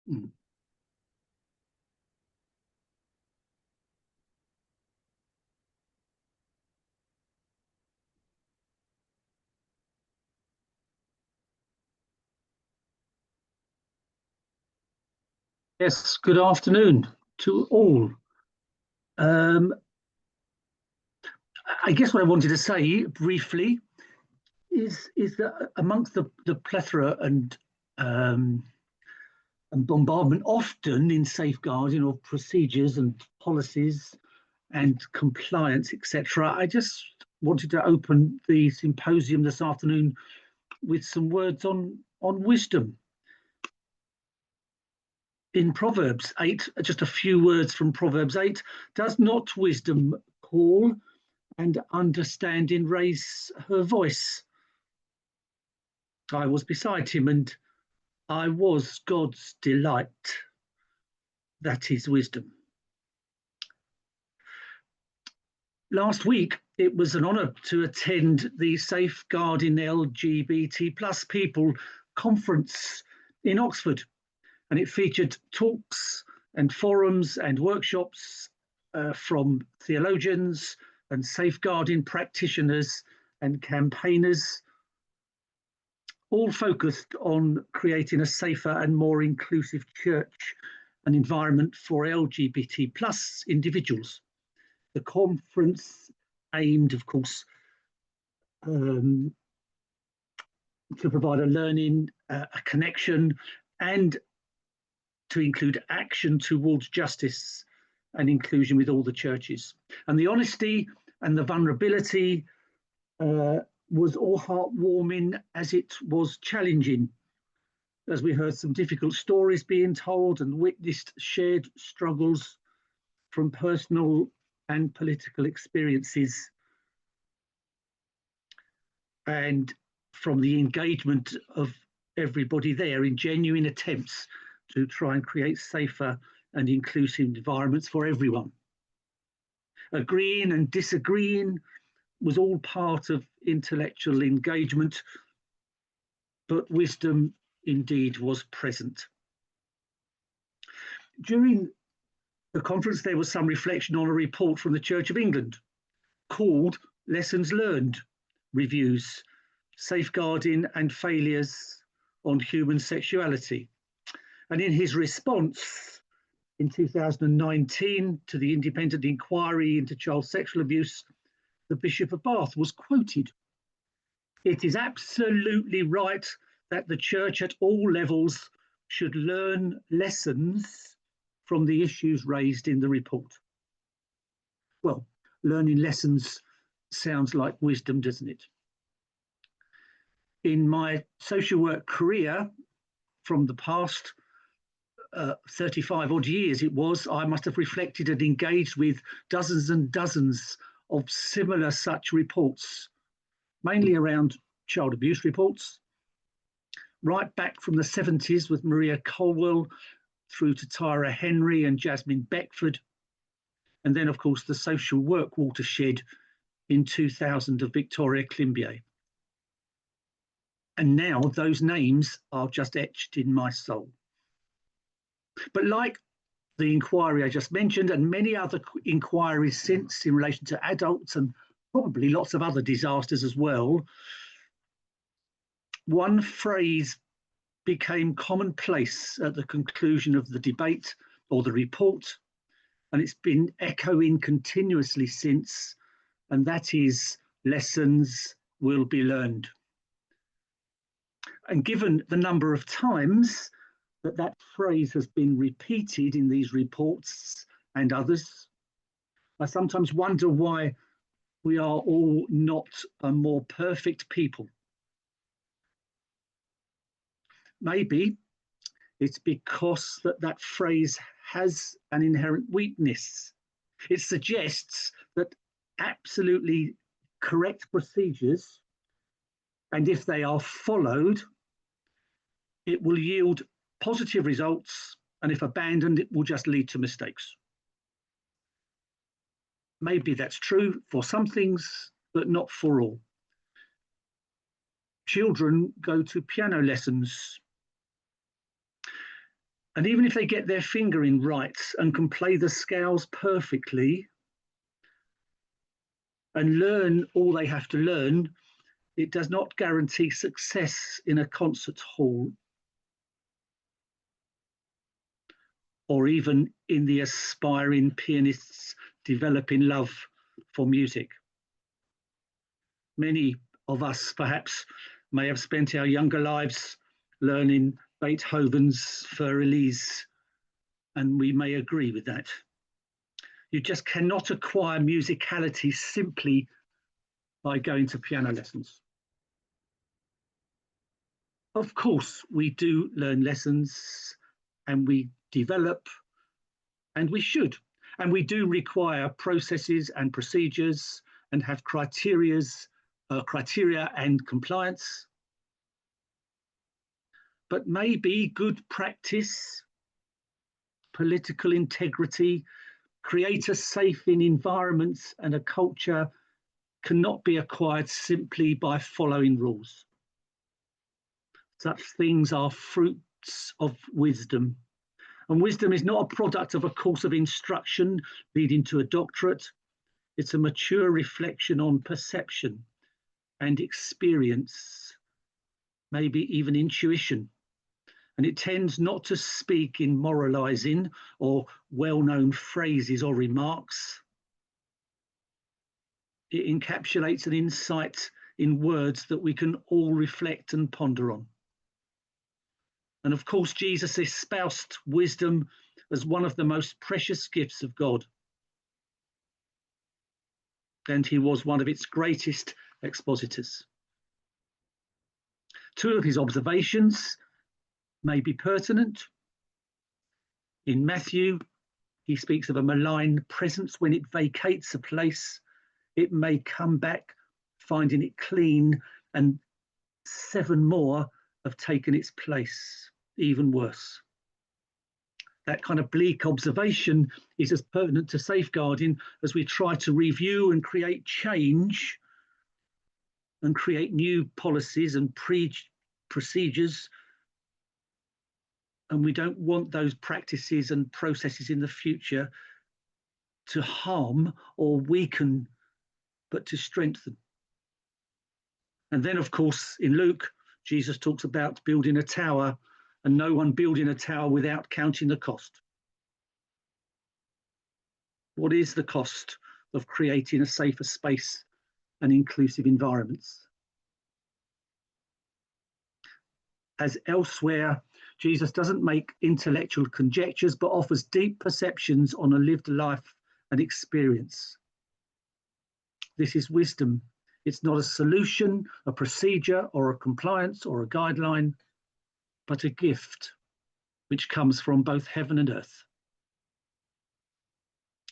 Mm. Yes, good afternoon to all. Um, I guess what I wanted to say briefly is that amongst the plethora um, and bombardment, often in safeguarding of procedures and policies and compliance, etc., I just wanted to open the symposium this afternoon with some words on wisdom. In Proverbs 8, just a few words from Proverbs 8, does not wisdom call and understanding raise her voice? I was beside him and I was God's delight. That is wisdom. Last week, it was an honour to attend the Safeguarding LGBT plus people conference in Oxford, and it featured talks and forums and workshops from theologians and safeguarding practitioners and campaigners, all focused on creating a safer and more inclusive church and environment for LGBT plus individuals. The conference aimed, of course, to provide a learning, a connection, and to include action towards justice and inclusion with all the churches. And the honesty and the vulnerability was all heartwarming as it was challenging, as we heard some difficult stories being told and witnessed shared struggles from personal and political experiences, and from the engagement of everybody there in genuine attempts to try and create safer and inclusive environments for everyone. Agreeing and disagreeing was all part of intellectual engagement, but wisdom indeed was present. During the conference, there was some reflection on a report from the Church of England called Lessons Learned Reviews, Safeguarding and Failures on Human Sexuality. And in his response in 2019 to the independent inquiry into child sexual abuse, the Bishop of Bath was quoted. It is absolutely right that the church at all levels should learn lessons from the issues raised in the report. Well, learning lessons sounds like wisdom, doesn't it? In my social work career from the past 35 odd years it was, I must have reflected and engaged with dozens and dozens of similar such reports, mainly around child abuse reports, right back from the 70s with Maria Colwell through to Tyra Henry and Jasmine Beckford, and then, of course, the social work watershed in 2000 of Victoria Climbié. And now those names are just etched in my soul. But like the inquiry I just mentioned, and many other inquiries since in relation to adults and probably lots of other disasters as well, one phrase became commonplace at the conclusion of the debate or the report, and it's been echoing continuously since, and that is lessons will be learned. And given the number of times that phrase has been repeated in these reports and others, I sometimes wonder why we are all not a more perfect people. Maybe it's because that phrase has an inherent weakness. It suggests that absolutely correct procedures, and if they are followed, it will yield positive results, and if abandoned, it will just lead to mistakes. Maybe that's true for some things, but not for all. Children go to piano lessons. And even if they get their fingering right and can play the scales perfectly and learn all they have to learn, it does not guarantee success in a concert hall or even in the aspiring pianist's developing love for music. Many of us perhaps may have spent our younger lives learning Beethoven's Für Elise, and we may agree with that. You just cannot acquire musicality simply by going to piano lessons. Of course, we do learn lessons and we develop, and we should. And we do require processes and procedures and have criteria and compliance. But maybe good practice, political integrity, create a safe environments and a culture cannot be acquired simply by following rules. Such things are fruits of wisdom. And wisdom is not a product of a course of instruction leading to a doctorate. It's a mature reflection on perception and experience, maybe even intuition. And it tends not to speak in moralizing or well-known phrases or remarks. It encapsulates an insight in words that we can all reflect and ponder on. And of course, Jesus espoused wisdom as one of the most precious gifts of God. And he was one of its greatest expositors. Two of his observations may be pertinent. In Matthew, he speaks of a malign presence. When it vacates a place, it may come back, finding it clean, and 7 more have taken its place, even worse. That kind of bleak observation is as pertinent to safeguarding as we try to review and create change and create new policies and procedures. And we don't want those practices and processes in the future to harm or weaken, but to strengthen. And then, of course, in Luke, Jesus talks about building a tower, and no one building a tower without counting the cost. What is the cost of creating a safer space and inclusive environments? As elsewhere, Jesus doesn't make intellectual conjectures, but offers deep perceptions on a lived life and experience. This is wisdom. It's not a solution, a procedure, or a compliance, or a guideline, but a gift which comes from both heaven and earth.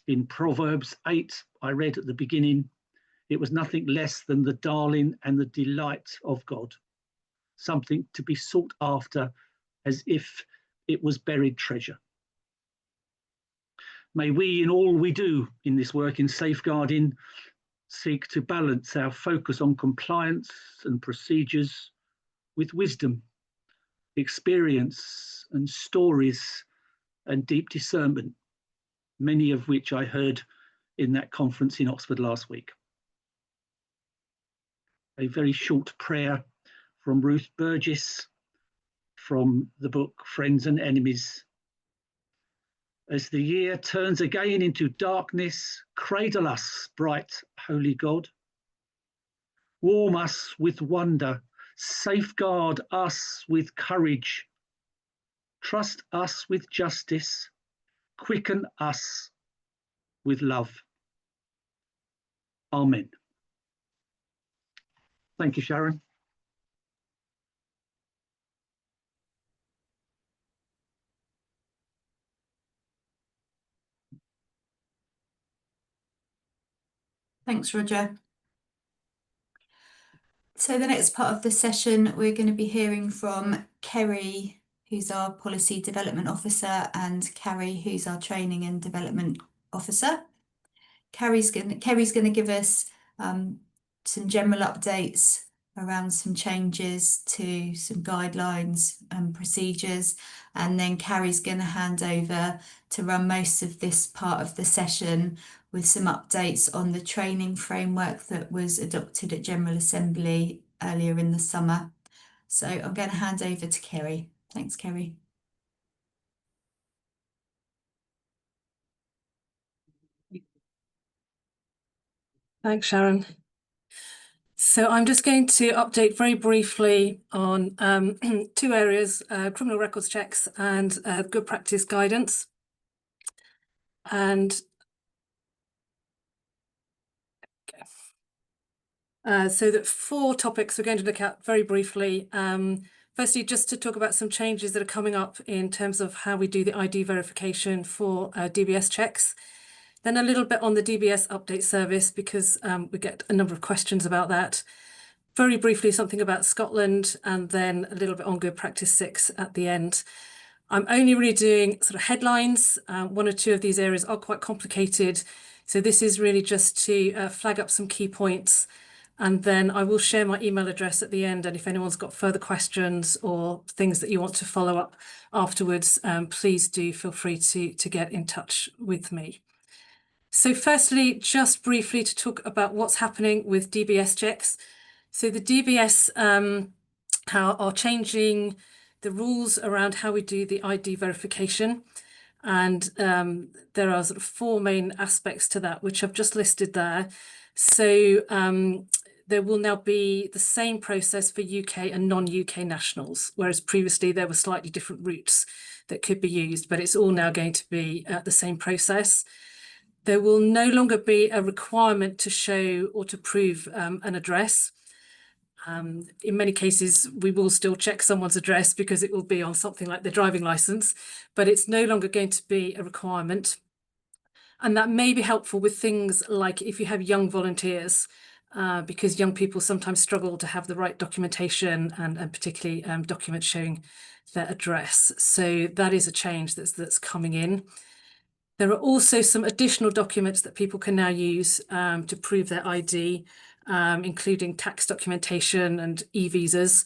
In Proverbs 8, I read at the beginning, it was nothing less than the darling and the delight of God, something to be sought after as if it was buried treasure. May we, in all we do in this work in safeguarding, seek to balance our focus on compliance and procedures with wisdom, experience and stories and deep discernment, many of which I heard in that conference in Oxford last week. A very short prayer from Ruth Burgess from the book Friends and Enemies. As the year turns again into darkness, cradle us, bright, holy God. Warm us with wonder, safeguard us with courage, trust us with justice, quicken us with love. Amen. Thank you, Sharon. Thanks, Roger. So the next part of the session, we're going to be hearing from Kerry, who's our Policy Development Officer, and Carrie, who's our Training and Development Officer. Kerry's going to give us some general updates around some changes to some guidelines and procedures, and then Carrie's going to hand over to run most of this part of the session with some updates on the training framework that was adopted at General Assembly earlier in the summer. So I'm going to hand over to Kerry. Thanks, Kerry. Thanks, Sharon. So I'm just going to update very briefly on 2 areas, criminal records checks and good practice guidance. And so that 4 topics we're going to look at very briefly. Firstly, just to talk about some changes that are coming up in terms of how we do the ID verification for DBS checks. Then a little bit on the DBS update service, because we get a number of questions about that. Very briefly, something about Scotland, and then a little bit on Good Practice 6 at the end. I'm only really doing sort of headlines. 1 or 2 of these areas are quite complicated. So this is really just to flag up some key points. And then I will share my email address at the end. And if anyone's got further questions or things that you want to follow up afterwards, please do feel free to get in touch with me. So firstly, just briefly to talk about what's happening with DBS checks. So the DBS are changing the rules around how we do the ID verification. And there are sort of 4 main aspects to that, which I've just listed there. So there will now be the same process for UK and non-UK nationals, whereas previously there were slightly different routes that could be used, but it's all now going to be the same process. There will no longer be a requirement to show or to prove an address. In many cases, we will still check someone's address because it will be on something like their driving licence, but it's no longer going to be a requirement. And that may be helpful with things like if you have young volunteers, because young people sometimes struggle to have the right documentation and particularly documents showing their address. So that is a change that's coming in. There are also some additional documents that people can now use to prove their ID, including tax documentation and e-visas.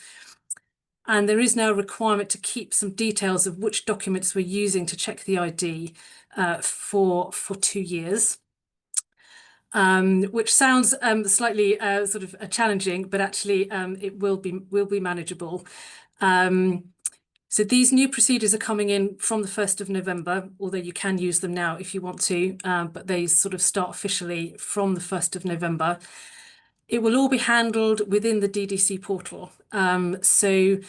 And there is now a requirement to keep some details of which documents we're using to check the ID for 2 years, which sounds slightly sort of challenging, but actually it will be manageable. So these new procedures are coming in from the 1st of November, although you can use them now if you want to, but they sort of start officially from the 1st of November. It will all be handled within the DDC portal. So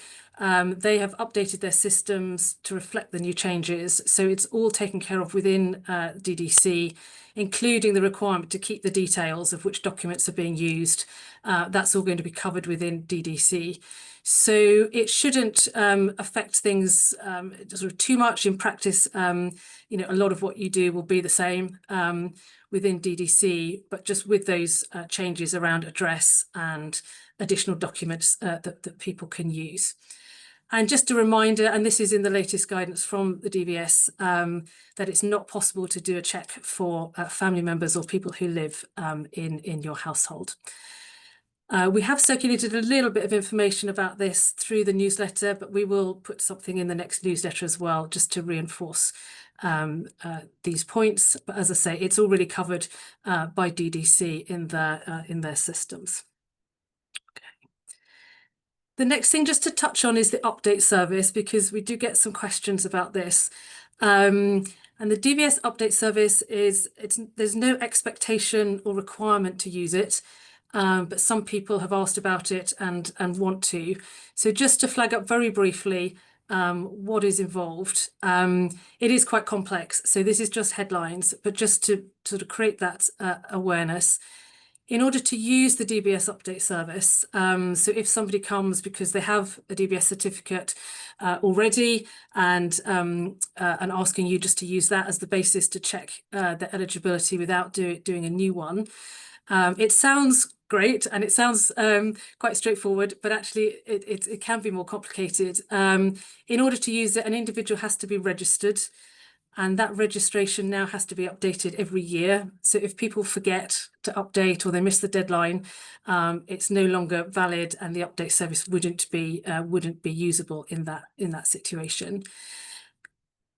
they have updated their systems to reflect the new changes. So it's all taken care of within DDC, including the requirement to keep the details of which documents are being used. That's all going to be covered within DDC. So it shouldn't affect things sort of too much in practice. You know, a lot of what you do will be the same within DDC, but just with those changes around address and additional documents that people can use. And just a reminder, and this is in the latest guidance from the DBS, that it's not possible to do a check for family members or people who live in your household. We have circulated a little bit of information about this through the newsletter, but we will put something in the next newsletter as well, just to reinforce these points. But as I say, it's already covered by DDC in their systems. Okay. The next thing just to touch on is the update service, because we do get some questions about this. And the DBS update service there's no expectation or requirement to use it. But some people have asked about it and want to. So just to flag up very briefly what is involved. It is quite complex. So this is just headlines, but just to sort of create that awareness. In order to use the DBS update service, so if somebody comes because they have a DBS certificate already and asking you just to use that as the basis to check their eligibility without doing a new one, it sounds great and it sounds quite straightforward, but actually it can be more complicated. In order to use it, an individual has to be registered. and that registration now has to be updated every year. So if people forget to update or they miss the deadline, it's no longer valid, and the update service wouldn't be usable in that situation.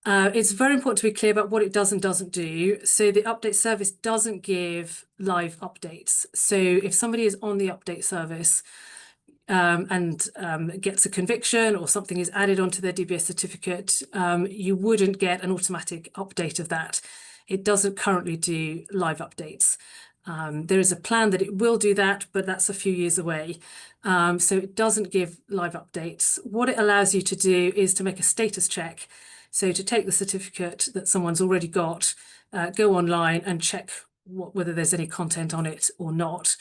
It's very important to be clear about what it does and doesn't do. So the update service doesn't give live updates. So if somebody is on the update service and gets a conviction or something is added onto their DBS certificate, you wouldn't get an automatic update of that. It doesn't currently do live updates. There is a plan that it will do that, but that's a few years away. So it doesn't give live updates. What it allows you to do is to make a status check. So to take the certificate that someone's already got, go online and check whether there's any content on it or not.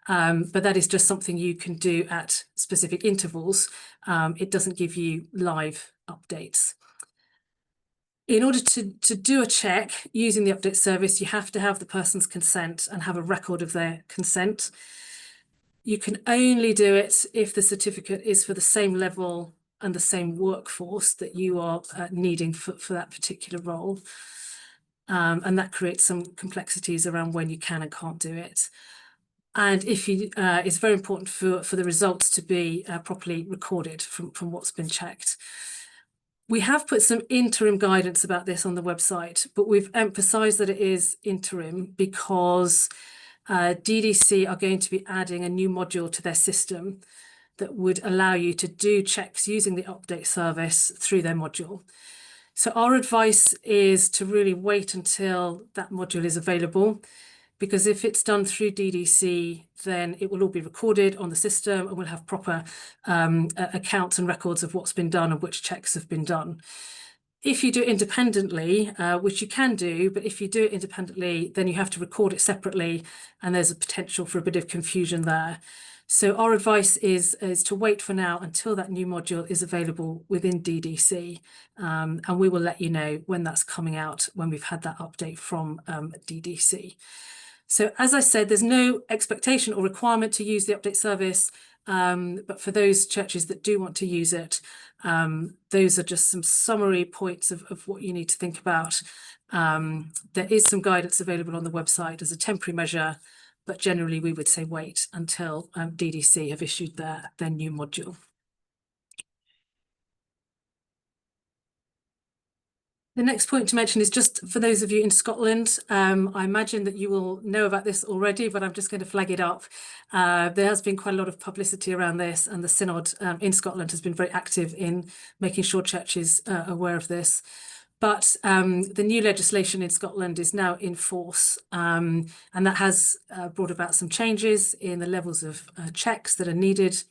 But that is just something you can do at specific intervals. It doesn't give you live updates. In order to do a check using the update service, you have to have the person's consent and have a record of their consent. You can only do it if the certificate is for the same level and the same workforce that you are needing for that particular role. And that creates some complexities around when you can and can't do it. And if you, it's very important for the results to be properly recorded from what's been checked. We have put some interim guidance about this on the website, but we've emphasised that it is interim because DDC are going to be adding a new module to their system that would allow you to do checks using the update service through their module. So our advice is to really wait until that module is available, because if it's done through DDC, then it will all be recorded on the system and we'll have proper accounts and records of what's been done and which checks have been done. If you do it independently, which you can do, but if you do it independently, then you have to record it separately, and there's a potential for a bit of confusion there. So our advice is to wait for now until that new module is available within DDC, and we will let you know when that's coming out, when we've had that update from DDC. So as I said, there's no expectation or requirement to use the update service, but for those churches that do want to use it, those are just some summary points of what you need to think about. There is some guidance available on the website as a temporary measure, but generally we would say wait until DDC have issued their new module. The next point to mention is just for those of you in Scotland. I imagine that you will know about this already, but I'm just going to flag it up. There has been quite a lot of publicity around this, and the Synod in Scotland has been very active in making sure churches are aware of this. But the new legislation in Scotland is now in force, and that has brought about some changes in the levels of checks that are needed.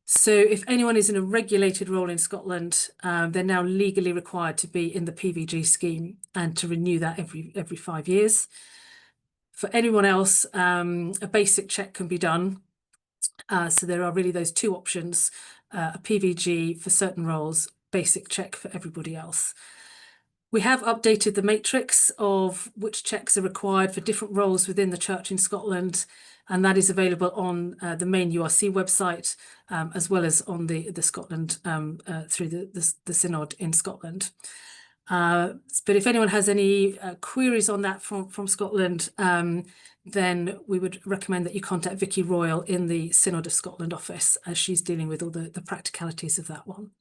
So if anyone is in a regulated role in Scotland, they're now legally required to be in the PVG scheme and to renew that every 5 years. For anyone else, a basic check can be done. So there are really those two options, a PVG for certain roles, basic check for everybody else. We have updated the matrix of which checks are required for different roles within the church in Scotland, and that is available on the main URC website, as well as on the Scotland through the Synod in Scotland. But if anyone has any queries on that from Scotland, then we would recommend that you contact Vicky Royal in the Synod of Scotland office, as she's dealing with all the practicalities of that one.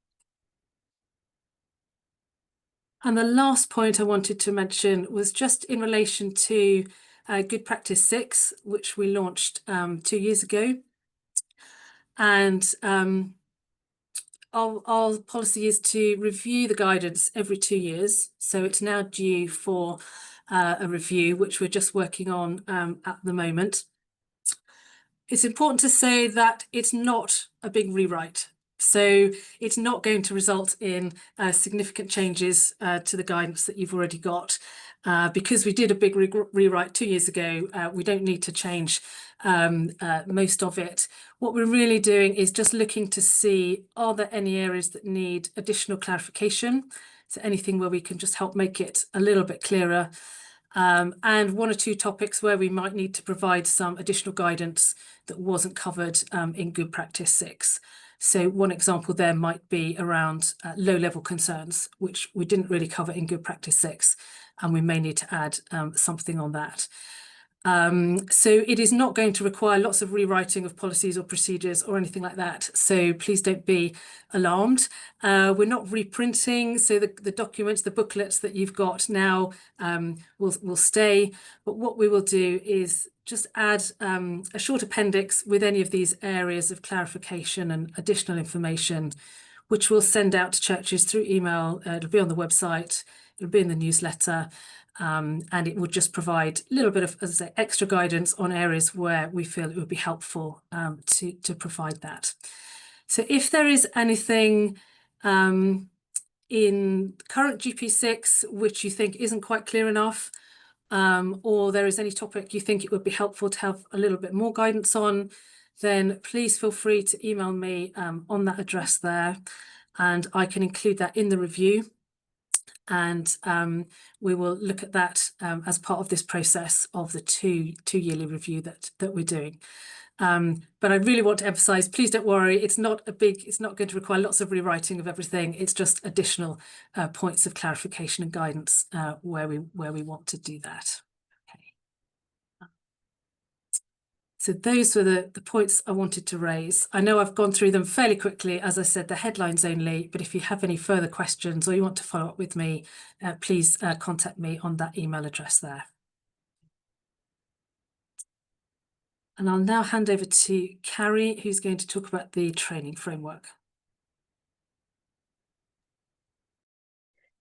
And the last point I wanted to mention was just in relation to Good Practice 6, which we launched 2 years ago. And our policy is to review the guidance every 2 years. So it's now due for a review, which we're just working on at the moment. It's important to say that it's not a big rewrite. So it's not going to result in significant changes to the guidance that you've already got. Because we did a big rewrite 2 years ago, we don't need to change most of it. What we're really doing is just looking to see, are there any areas that need additional clarification? So anything where we can just help make it a little bit clearer. And 1 or 2 topics where we might need to provide some additional guidance that wasn't covered in Good Practice 6. So one example there might be around low-level concerns, which we didn't really cover in Good Practice 6, and we may need to add something on that. So it is not going to require lots of rewriting of policies or procedures or anything like that. So please don't be alarmed. We're not reprinting, so the documents, the booklets that you've got now will stay. But what we will do is just add a short appendix with any of these areas of clarification and additional information, which we'll send out to churches through email. It'll be on the website, it'll be in the newsletter. And it would just provide a little bit of, as I say, extra guidance on areas where we feel it would be helpful to provide that. So if there is anything in current GP6 which you think isn't quite clear enough, or there is any topic you think it would be helpful to have a little bit more guidance on, then please feel free to email me on that address there, and I can include that in the review. And we will look at that as part of this process of the two-yearly review that we're doing. But I really want to emphasize, please don't worry, it's not going to require lots of rewriting of everything. It's just additional points of clarification and guidance where we want to do that. Okay. So those were the points I wanted to raise. I know I've gone through them fairly quickly, as I said, the headlines only, but if you have any further questions or you want to follow up with me, please contact me on that email address there. And I'll now hand over to Carrie, who's going to talk about the training framework.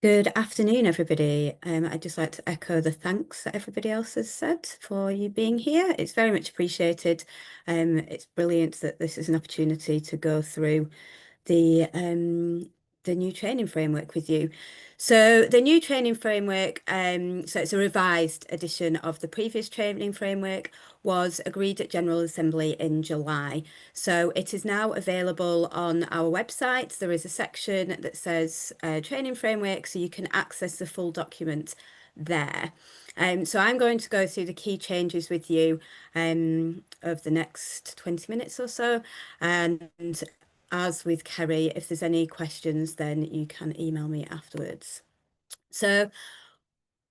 Good afternoon, everybody. I'd just like to echo the thanks that everybody else has said for you being here. It's very much appreciated. It's brilliant that this is an opportunity to go through the new training framework with you. So the new training framework, so it's a revised edition of the previous training framework, was agreed at General Assembly in July. So it is now available on our website. There is a section that says training framework, so you can access the full document there. So I'm going to go through the key changes with you over the next 20 minutes or so. And as with Kerry, if there's any questions, then you can email me afterwards. So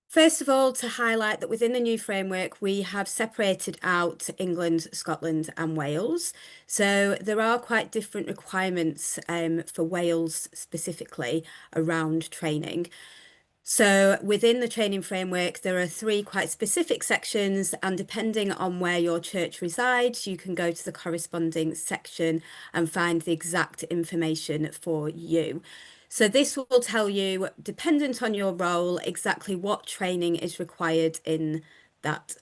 first of all, to highlight that within the new framework, we have separated out England, Scotland and Wales. So there are quite different requirements for Wales specifically around training. So within the training framework, there are 3 quite specific sections, and depending on where your church resides, you can go to the corresponding section and find the exact information for you. So this will tell you, dependent on your role, exactly what training is required in that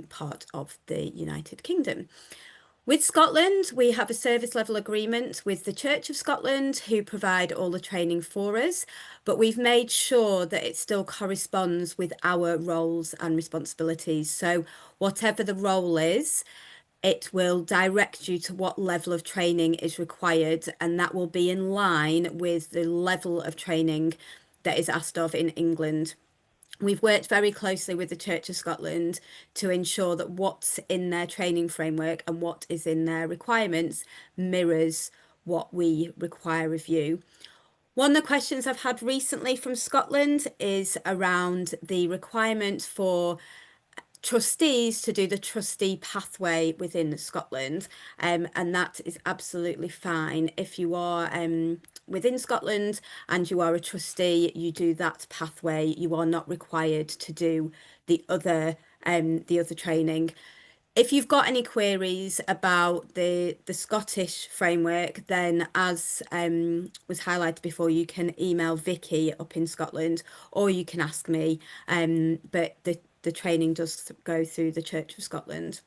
part of the United Kingdom. With Scotland, we have a service level agreement with the Church of Scotland, who provide all the training for us, but we've made sure that it still corresponds with our roles and responsibilities. So whatever the role is, it will direct you to what level of training is required, and that will be in line with the level of training that is asked of in England. We've worked very closely with the Church of Scotland to ensure that what's in their training framework and what is in their requirements mirrors what we require of you. One of the questions I've had recently from Scotland is around the requirement for trustees to do the trustee pathway within Scotland, and that is absolutely fine. If you are within Scotland and you are a trustee, you do that pathway. You are not required to do the other training. If you've got any queries about the Scottish framework, then as was highlighted before, you can email Vicky up in Scotland, or you can ask me, but the training does go through the Church of Scotland.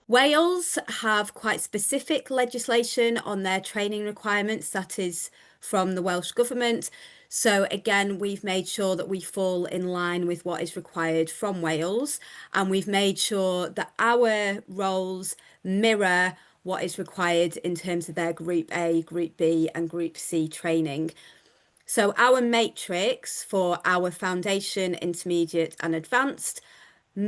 Wales have quite specific legislation on their training requirements that is from the Welsh Government. So again, we've made sure that we fall in line with what is required from Wales, and we've made sure that our roles mirror what is required in terms of their Group A, Group B and Group C training. So our matrix for our foundation, intermediate and advanced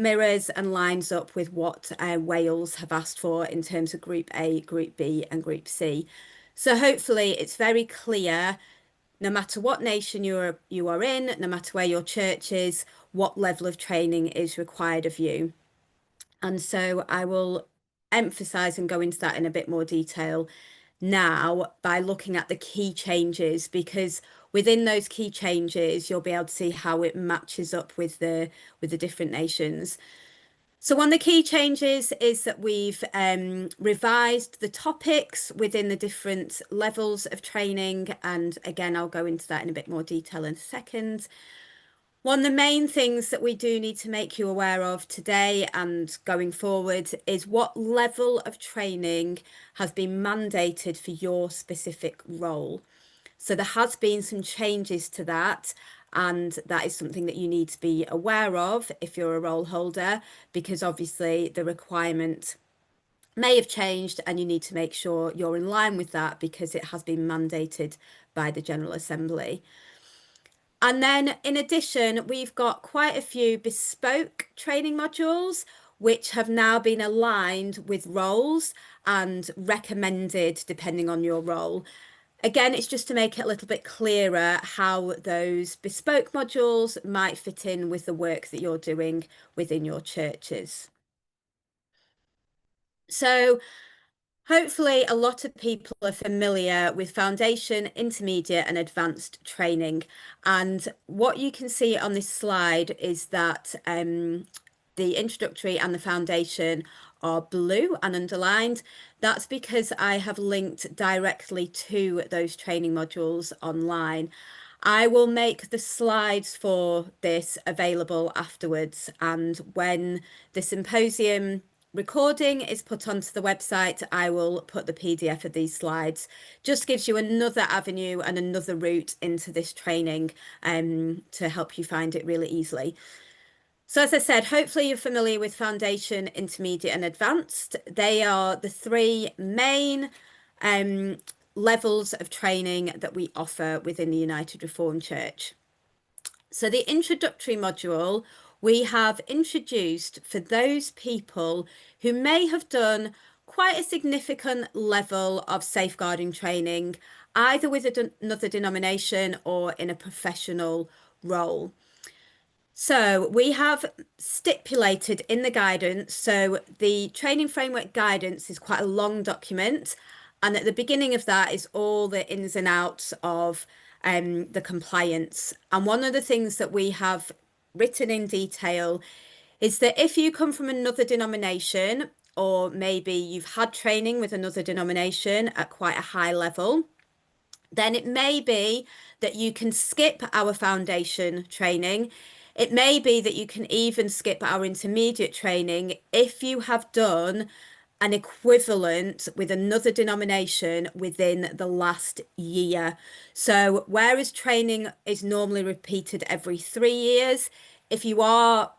mirrors and lines up with what Wales have asked for in terms of Group A, Group B and Group C. So hopefully it's very clear, no matter what nation you are in, no matter where your church is, what level of training is required of you. And so I will emphasize and go into that in a bit more detail now by looking at the key changes, because within those key changes, you'll be able to see how it matches up with the different nations. So one of the key changes is that we've revised the topics within the different levels of training. And again, I'll go into that in a bit more detail in a second. One of the main things that we do need to make you aware of today and going forward is what level of training has been mandated for your specific role. So there has been some changes to that, and that is something that you need to be aware of if you're a role holder, because obviously the requirement may have changed and you need to make sure you're in line with that because it has been mandated by the General Assembly. And then in addition, we've got quite a few bespoke training modules which have now been aligned with roles and recommended depending on your role. Again, it's just to make it a little bit clearer how those bespoke modules might fit in with the work that you're doing within your churches. So hopefully a lot of people are familiar with foundation, intermediate and advanced training. And what you can see on this slide is that the introductory and the foundation are blue and underlined. That's because I have linked directly to those training modules online. I will make the slides for this available afterwards, and when the symposium recording is put onto the website, I will put the PDF of these slides. Just gives you another avenue and another route into this training to help you find it really easily. So as I said, hopefully you're familiar with foundation, intermediate and advanced. They are the three main levels of training that we offer within the United Reformed Church. So the introductory module we have introduced for those people who may have done quite a significant level of safeguarding training, either with another denomination or in a professional role. So we have stipulated in the guidance, so the training framework guidance is quite a long document, and at the beginning of that is all the ins and outs of the compliance. And one of the things that we have written in detail is that if you come from another denomination, or maybe you've had training with another denomination at quite a high level, then it may be that you can skip our foundation training. It may be that you can even skip our intermediate training if you have done an equivalent with another denomination within the last year. So whereas training is normally repeated every 3 years, if you are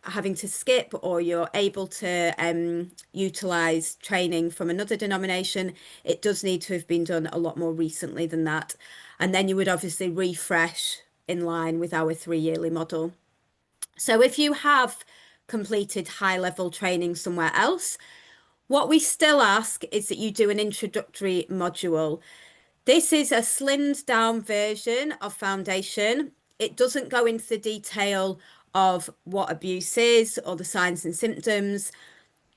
having to skip or you're able to utilize training from another denomination, it does need to have been done a lot more recently than that. And then you would obviously refresh in line with our 3-yearly model. So if you have completed high-level training somewhere else, what we still ask is that you do an introductory module. This is a slimmed down version of foundation. It doesn't go into the detail of what abuse is or the signs and symptoms,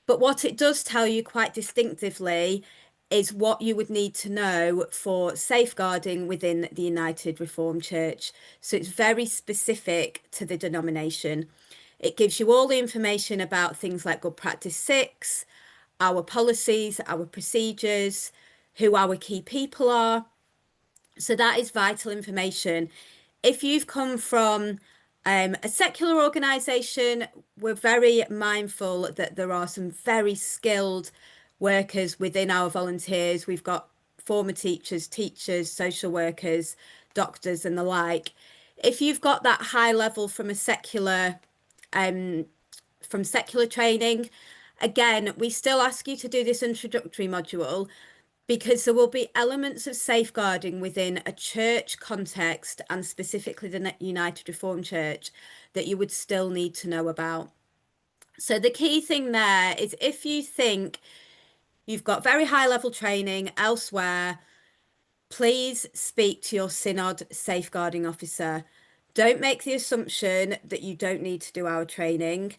but what it does tell you quite distinctively is what you would need to know for safeguarding within the United Reformed Church. So it's very specific to the denomination. It gives you all the information about things like Good Practice 6, our policies, our procedures, who our key people are. So that is vital information. If you've come from a secular organisation, we're very mindful that there are some very skilled workers within our volunteers. We've got former teachers, social workers, doctors and the like. If you've got that high level from a secular training, again, we still ask you to do this introductory module because there will be elements of safeguarding within a church context and specifically the United Reformed Church that you would still need to know about. So the key thing there is, if you think you've got very high level training elsewhere, please speak to your synod safeguarding officer. Don't make the assumption that you don't need to do our training.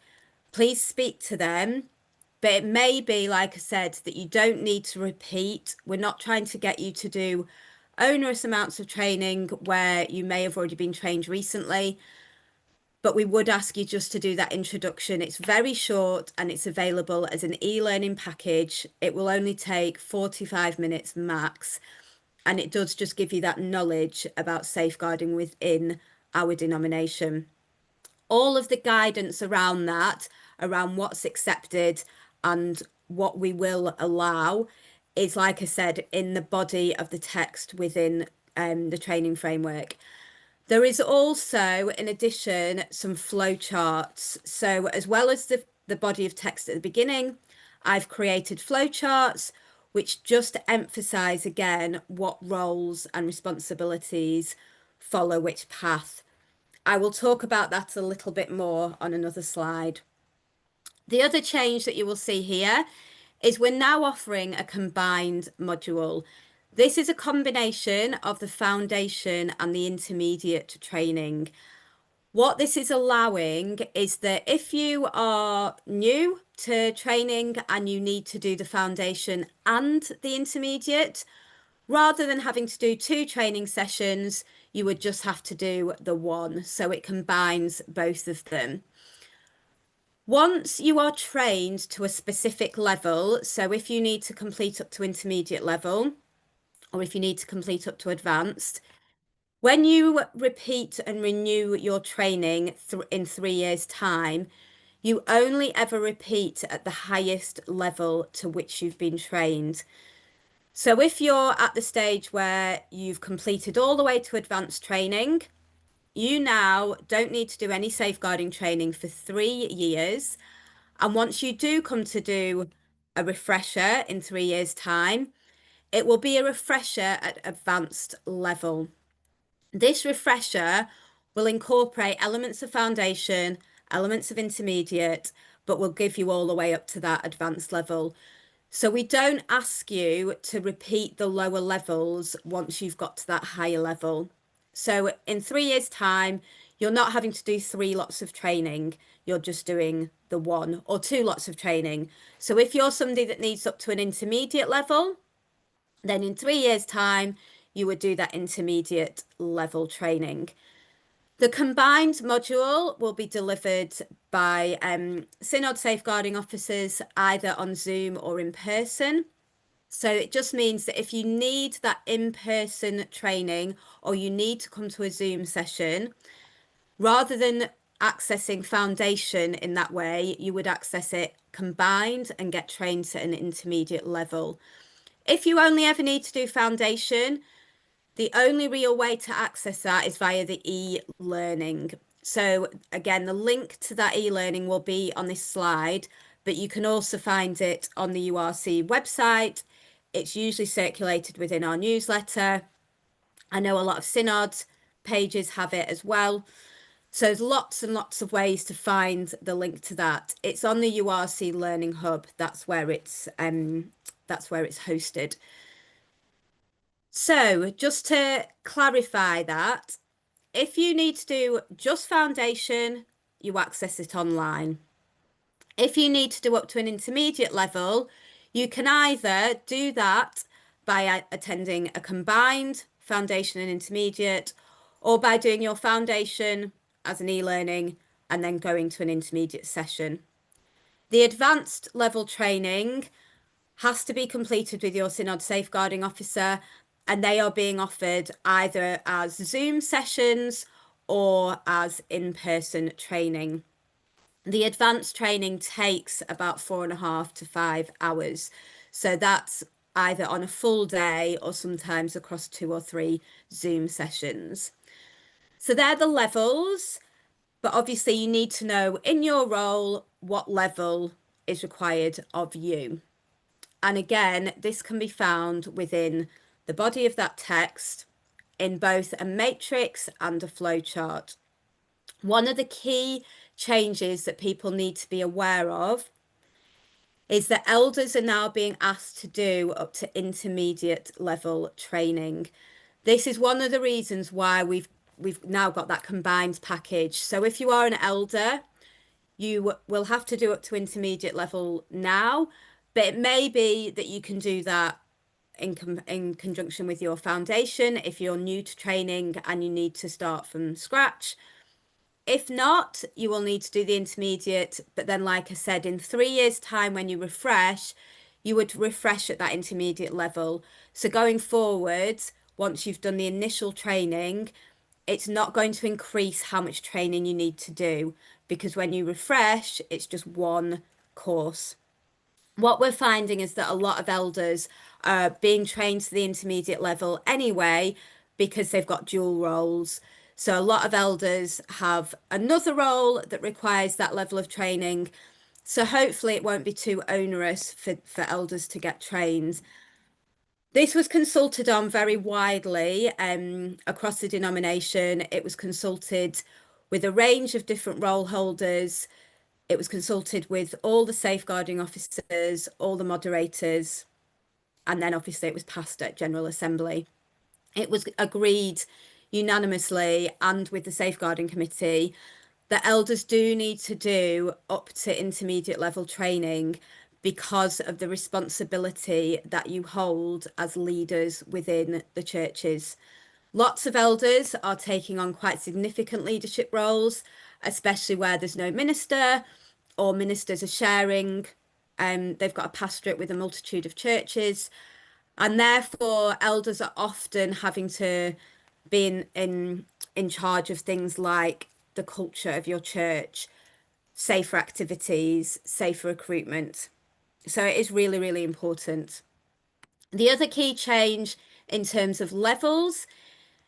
Please speak to them. But it may be, like I said, that you don't need to repeat. We're not trying to get you to do onerous amounts of training where you may have already been trained recently. But we would ask you just to do that introduction. It's very short and it's available as an e-learning package. It will only take 45 minutes max. And it does just give you that knowledge about safeguarding within our denomination. All of the guidance around that, around what's accepted and what we will allow, is, like I said, in the body of the text within the training framework. There is also, in addition, some flow charts. So as well as the body of text at the beginning, I've created flow charts which just emphasize again what roles and responsibilities follow which path. I will talk about that a little bit more on another slide. The other change that you will see here is we're now offering a combined module. This is a combination of the foundation and the intermediate training. What this is allowing is that if you are new to training and you need to do the foundation and the intermediate, rather than having to do 2 training sessions, you would just have to do the one. So it combines both of them. Once you are trained to a specific level, so if you need to complete up to intermediate level, or if you need to complete up to advanced, when you repeat and renew your training in 3 years' time, you only ever repeat at the highest level to which you've been trained. So if you're at the stage where you've completed all the way to advanced training, you now don't need to do any safeguarding training for 3 years. And once you do come to do a refresher in 3 years' time, it will be a refresher at advanced level. This refresher will incorporate elements of foundation, elements of intermediate, but will give you all the way up to that advanced level. So we don't ask you to repeat the lower levels once you've got to that higher level. So in 3 years' time, you're not having to do 3 lots of training. You're just doing the 1 or 2 lots of training. So if you're somebody that needs up to an intermediate level, then in 3 years' time, you would do that intermediate level training. The combined module will be delivered by synod safeguarding officers, either on Zoom or in person. So it just means that if you need that in-person training or you need to come to a Zoom session, rather than accessing foundation in that way, you would access it combined and get trained at an intermediate level. If you only ever need to do foundation, the only real way to access that is via the e-learning. So again, the link to that e-learning will be on this slide, but you can also find it on the URC website. It's usually circulated within our newsletter. I know a lot of synod pages have it as well. So there's lots and lots of ways to find the link to that. It's on the URC Learning Hub. That's where it's hosted. So just to clarify that, if you need to do just foundation, you access it online. If you need to do up to an intermediate level, you can either do that by attending a combined foundation and intermediate, or by doing your foundation as an e-learning and then going to an intermediate session. The advanced level training has to be completed with your synod safeguarding officer, and they are being offered either as Zoom sessions or as in-person training. The advanced training takes about 4.5 to 5 hours. So that's either on a full day or sometimes across 2 or 3 Zoom sessions. So they're the levels, but obviously you need to know in your role what level is required of you. And again, this can be found within the body of that text in both a matrix and a flowchart. One of the key changes that people need to be aware of is that elders are now being asked to do up to intermediate level training. This is one of the reasons why we've now got that combined package. So if you are an elder, you will have to do up to intermediate level now, but it may be that you can do that in conjunction with your foundation if you're new to training and you need to start from scratch. If not, you will need to do the intermediate, but then like I said, in 3 years' time when you refresh, you would refresh at that intermediate level. So going forward, once you've done the initial training, it's not going to increase how much training you need to do, because when you refresh, it's just one course. What we're finding is that a lot of elders are being trained to the intermediate level anyway, because they've got dual roles. So a lot of elders have another role that requires that level of training. So hopefully it won't be too onerous for elders to get trained. This was consulted on very widely across the denomination. It was consulted with a range of different role holders. It was consulted with all the safeguarding officers, all the moderators, and then obviously it was passed at General Assembly. It was agreed unanimously and with the Safeguarding Committee that elders do need to do up to intermediate level training because of the responsibility that you hold as leaders within the churches. Lots of elders are taking on quite significant leadership roles, especially where there's no minister or ministers are sharing. They've got a pastorate with a multitude of churches, and therefore elders are often having to be in charge of things like the culture of your church, safer activities, safer recruitment. So it is really, really important. The other key change in terms of levels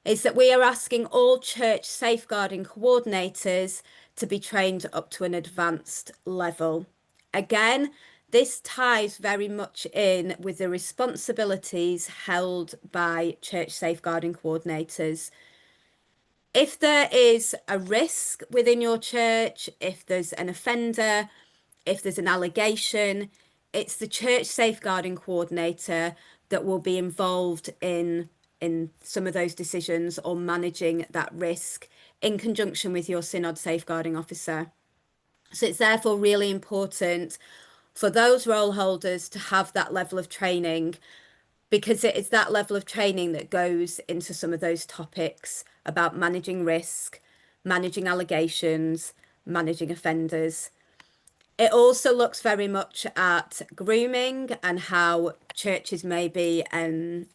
is that we are asking all church safeguarding coordinators to be trained up to an advanced level. Again, this ties very much in with the responsibilities held by church safeguarding coordinators. If there is a risk within your church, if there's an offender, if there's an allegation, it's the church safeguarding coordinator that will be involved in some of those decisions or managing that risk in conjunction with your synod safeguarding officer. So it's therefore really important for those role holders to have that level of training, because it is that level of training that goes into some of those topics about managing risk, managing allegations, managing offenders. It also looks very much at grooming and how churches may be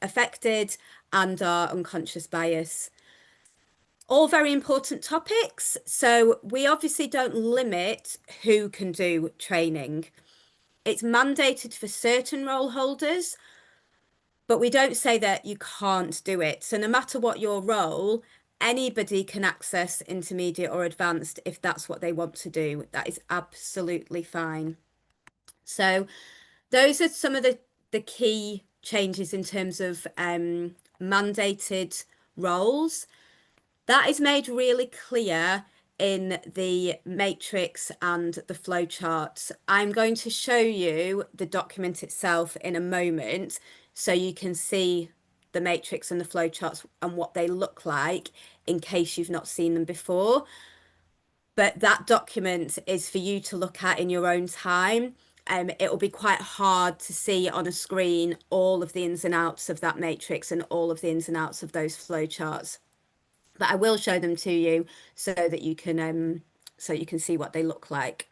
affected and our unconscious bias. All very important topics. So we obviously don't limit who can do training. It's mandated for certain role holders, but we don't say that you can't do it. So no matter what your role, anybody can access intermediate or advanced if that's what they want to do. That is absolutely fine. So those are some of the key changes in terms of mandated roles. That is made really clear in the matrix and the flowcharts. I'm going to show you the document itself in a moment so you can see the matrix and the flowcharts and what they look like in case you've not seen them before. But that document is for you to look at in your own time. It will be quite hard to see on a screen all of the ins and outs of that matrix and all of the ins and outs of those flowcharts. But I will show them to you so that you can see what they look like.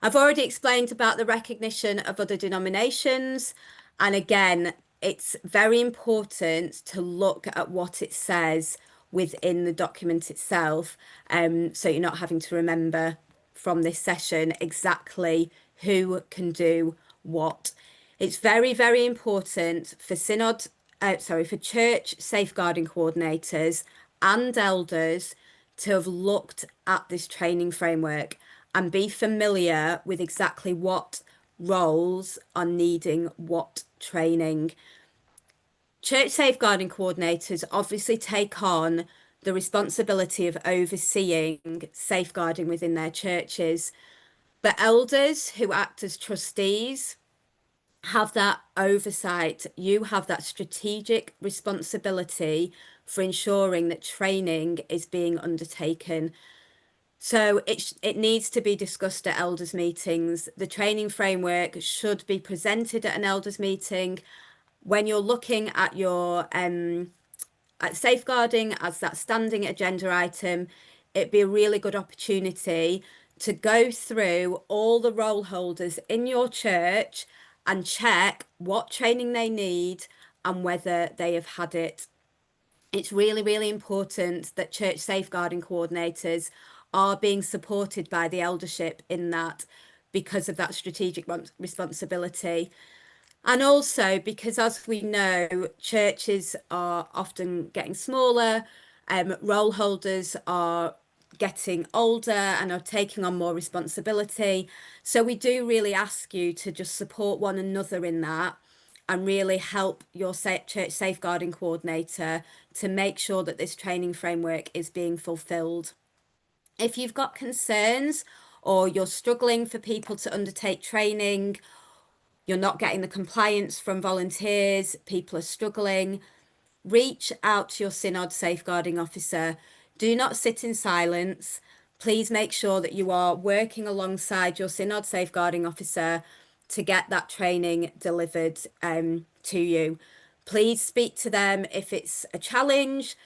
I've already explained about the recognition of other denominations, and again, it's very important to look at what it says within the document itself, so you're not having to remember from this session exactly who can do what. It's very, very important for for church safeguarding coordinators and elders to have looked at this training framework and be familiar with exactly what roles are needing what training. Church safeguarding coordinators obviously take on the responsibility of overseeing safeguarding within their churches. The elders who act as trustees have that oversight. You have that strategic responsibility for ensuring that training is being undertaken. So it needs to be discussed at elders meetings. The training framework should be presented at an elders meeting. When you're looking at your at safeguarding as that standing agenda item, it'd be a really good opportunity to go through all the role holders in your church and check what training they need and whether they have had it. It's really, really important that church safeguarding coordinators are being supported by the eldership in that, because of that strategic responsibility. And also because, as we know, churches are often getting smaller, role holders are getting older and are taking on more responsibility. So we do really ask you to just support one another in that and really help your church safeguarding coordinator to make sure that this training framework is being fulfilled. If you've got concerns or you're struggling for people to undertake training, you're not getting the compliance from volunteers, people are struggling, reach out to your synod safeguarding officer. Do not sit in silence. Please make sure that you are working alongside your synod safeguarding officer to get that training delivered to you. Please speak to them if it's a challenge.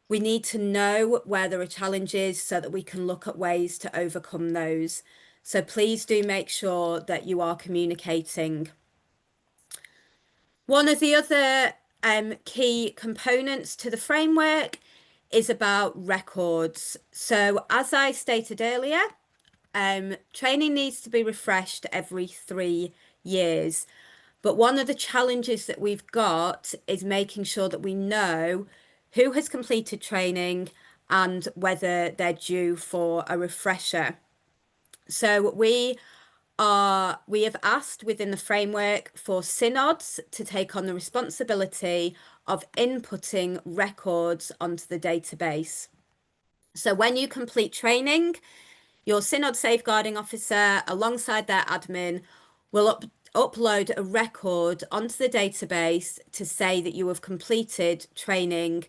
We need to know where there are challenges so that we can look at ways to overcome those. So please do make sure that you are communicating. One of the other key components to the framework is about records. So as I stated earlier, training needs to be refreshed every 3 years. But one of the challenges that we've got is making sure that we know who has completed training and whether they're due for a refresher. So we have asked within the framework for synods to take on the responsibility of inputting records onto the database. So when you complete training, your synod safeguarding officer alongside their admin will upload a record onto the database to say that you have completed training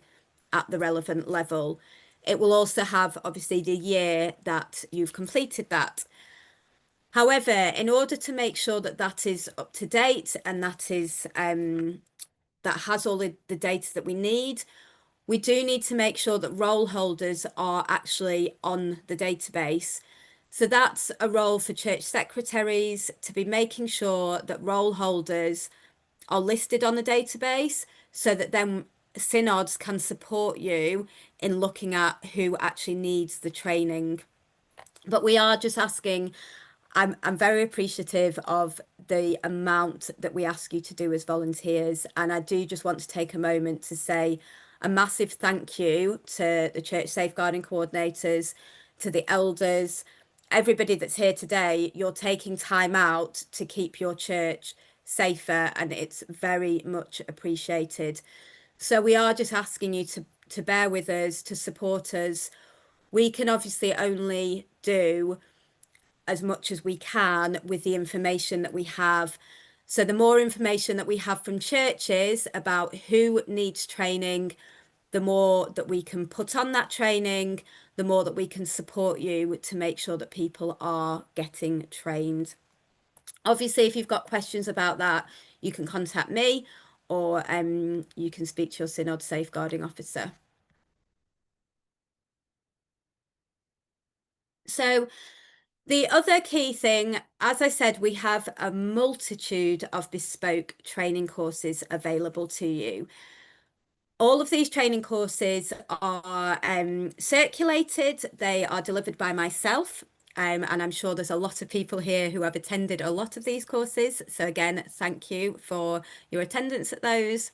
at the relevant level. It will also have obviously the year that you've completed that. However, in order to make sure that that is up to date and that is that has all the data that we need, we do need to make sure that role holders are actually on the database. So that's a role for church secretaries to be making sure that role holders are listed on the database so that then synods can support you in looking at who actually needs the training. But we are just asking, I'm very appreciative of the amount that we ask you to do as volunteers. And I do just want to take a moment to say a massive thank you to the church safeguarding coordinators, to the elders, everybody that's here today. You're taking time out to keep your church safer, and it's very much appreciated. So we are just asking you to bear with us, to support us. We can obviously only do as much as we can with the information that we have. So the more information that we have from churches about who needs training, the more that we can put on that training, the more that we can support you to make sure that people are getting trained. Obviously, if you've got questions about that, you can contact me, or you can speak to your synod safeguarding officer. So the other key thing, as I said, we have a multitude of bespoke training courses available to you. All of these training courses are circulated. They are delivered by myself. And I'm sure there's a lot of people here who have attended a lot of these courses. So again, thank you for your attendance at those.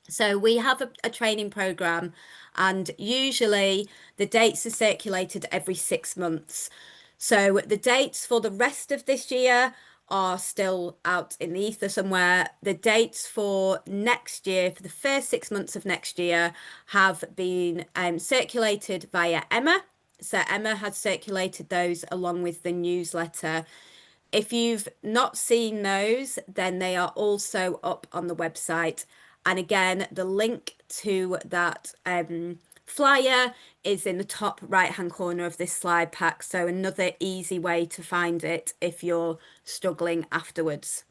So we have a training program, and usually the dates are circulated every 6 months. So the dates for the rest of this year are still out in the ether somewhere. The dates for next year, for the first 6 months of next year, have been circulated via Emma. So Emma has circulated those along with the newsletter. If you've not seen those, then they are also up on the website. And again, the link to that flyer is in the top right-hand corner of this slide pack. So another easy way to find it if you're struggling afterwards.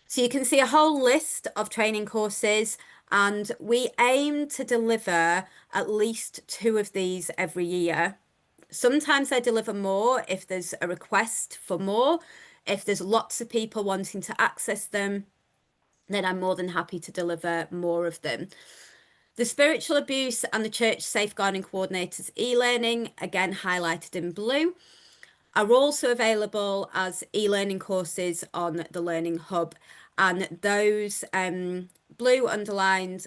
So you can see a whole list of training courses, and we aim to deliver at least 2 of these every year. Sometimes I deliver more if there's a request for more. If there's lots of people wanting to access them, then I'm more than happy to deliver more of them. The Spiritual Abuse and the Church Safeguarding Coordinators e-learning, again highlighted in blue, are also available as e-learning courses on the Learning Hub. And those blue underlined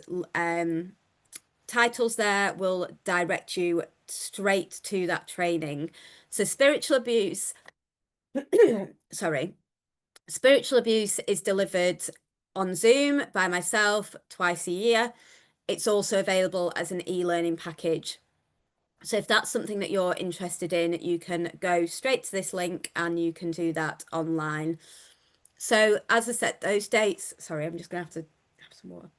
titles there will direct you straight to that training. So spiritual abuse, spiritual abuse is delivered on Zoom by myself twice a year. It's also available as an e-learning package. So if that's something that you're interested in, you can go straight to this link and you can do that online. So as I said, those dates, sorry, I'm just going to have to have some water.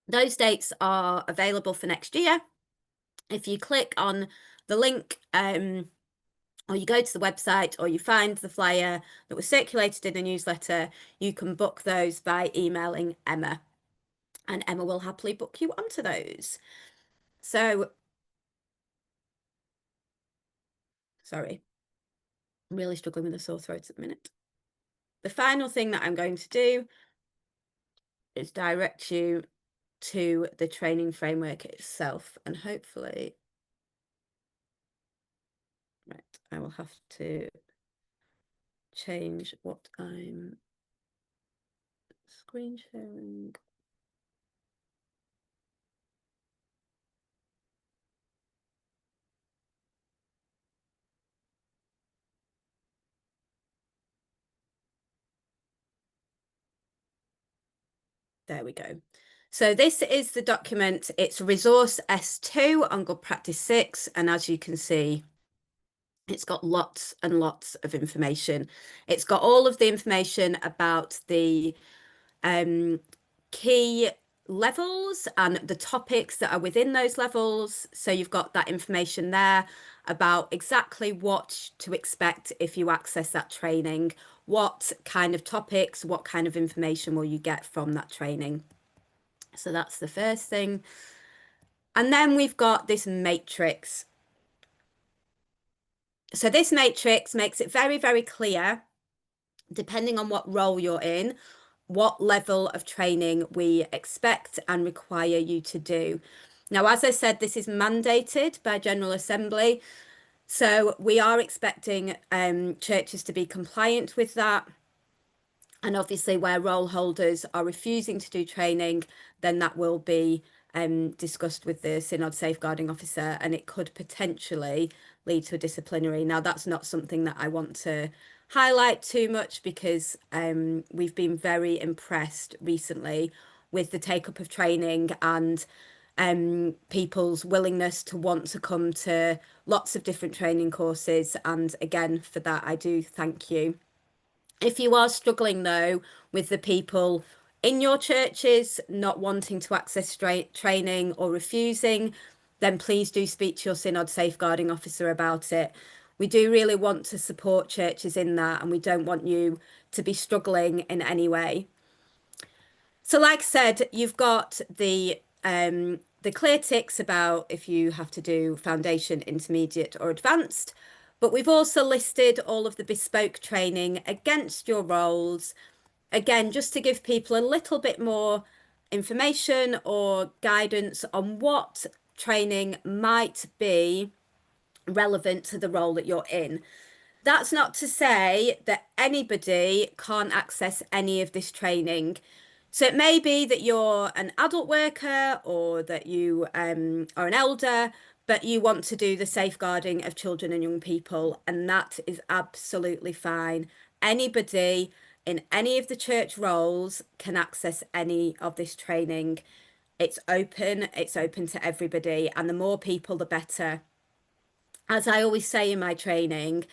Those dates are available for next year. If you click on the link, or you go to the website, or you find the flyer that was circulated in the newsletter, you can book those by emailing Emma, and Emma will happily book you onto those. So, sorry, I'm really struggling with a sore throat at the minute. The final thing that I'm going to do is direct you to the training framework itself, and hopefully, right, I will have to change what I'm screen sharing. There we go. So this is the document. It's resource S2 on Good Practice 6. And as you can see, it's got lots and lots of information. It's got all of the information about the key levels and the topics that are within those levels. So you've got that information there about exactly what to expect if you access that training, what kind of topics, what kind of information will you get from that training. So that's the first thing. And then we've got this matrix. So this matrix makes it very, very clear, depending on what role you're in, what level of training we expect and require you to do. Now, as I said, this is mandated by General Assembly. So we are expecting churches to be compliant with that. And obviously where role holders are refusing to do training, then that will be discussed with the Synod Safeguarding Officer, and it could potentially lead to a disciplinary. Now, that's not something that I want to highlight too much, because we've been very impressed recently with the take-up of training and people's willingness to want to come to lots of different training courses. And again, for that, I do thank you. If you are struggling, though, with the people in your churches not wanting to access straight training or refusing, then please do speak to your Synod Safeguarding Officer about it. We do really want to support churches in that, and we don't want you to be struggling in any way. So like I said, you've got the clear ticks about if you have to do foundation, intermediate or advanced, but we've also listed all of the bespoke training against your roles. Again, just to give people a little bit more information or guidance on what training might be relevant to the role that you're in. That's not to say that anybody can't access any of this training. So it may be that you're an adult worker or that you are an elder, but you want to do the safeguarding of children and young people, and that is absolutely fine. Anybody in any of the church roles can access any of this training. It's open to everybody, and the more people, the better. As I always say in my training,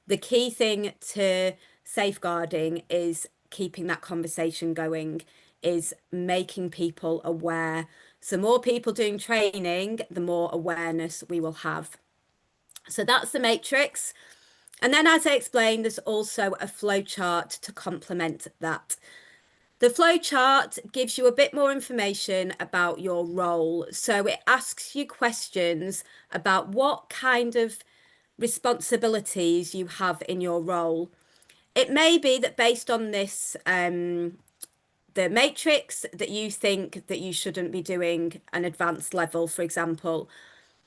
the key thing to safeguarding is keeping that conversation going, is making people aware. So more people doing training, the more awareness we will have. So that's the matrix. And then, as I explained, there's also a flow chart to complement that. The flow chart gives you a bit more information about your role. So it asks you questions about what kind of responsibilities you have in your role. It may be that based on this, the matrix, that you think that you shouldn't be doing an advanced level, for example.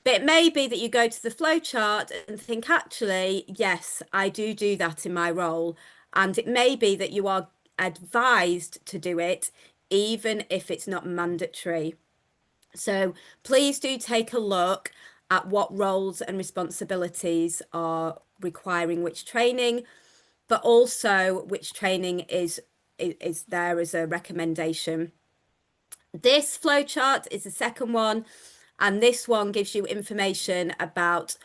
But it may be that you go to the flow chart and think, actually, yes, I do that in my role. And it may be that you are advised to do it, even if it's not mandatory. So please do take a look at what roles and responsibilities are requiring which training, but also which training is there as a recommendation. This flowchart is the second one, and this one gives you information about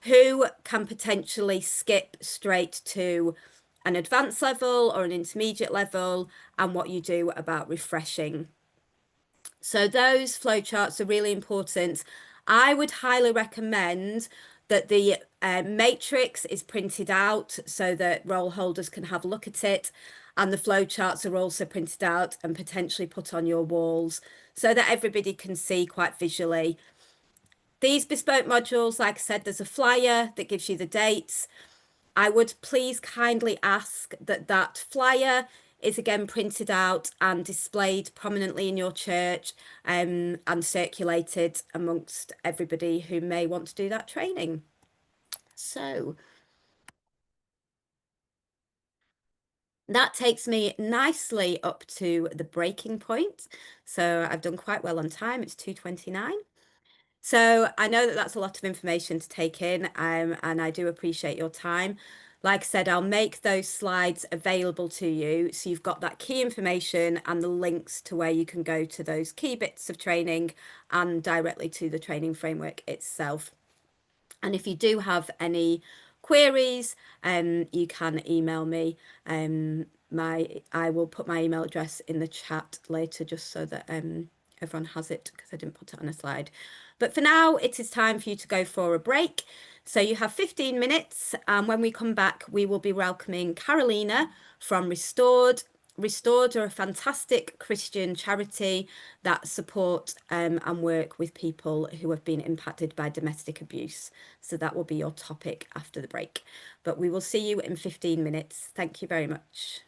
who can potentially skip straight to an advanced level or an intermediate level, and what you do about refreshing. So those flowcharts are really important. I would highly recommend that the matrix is printed out so that role holders can have a look at it, and the flowcharts are also printed out and potentially put on your walls so that everybody can see quite visually. These bespoke modules, like I said, there's a flyer that gives you the dates. I would please kindly ask that that flyer is again printed out and displayed prominently in your church, and circulated amongst everybody who may want to do that training. So that takes me nicely up to the breaking point. So I've done quite well on time. It's 2:29. So I know that that's a lot of information to take in, and I do appreciate your time. Like I said, I'll make those slides available to you, so you've got that key information and the links to where you can go to those key bits of training and directly to the training framework itself. And if you do have any queries, you can email me. I will put my email address in the chat later, just so that everyone has it, because I didn't put it on a slide. But for now, it is time for you to go for a break. So you have 15 minutes, and when we come back, we will be welcoming Carolina from Restored. Restored are a fantastic Christian charity that support and work with people who have been impacted by domestic abuse. So that will be your topic after the break. But we will see you in 15 minutes. Thank you very much.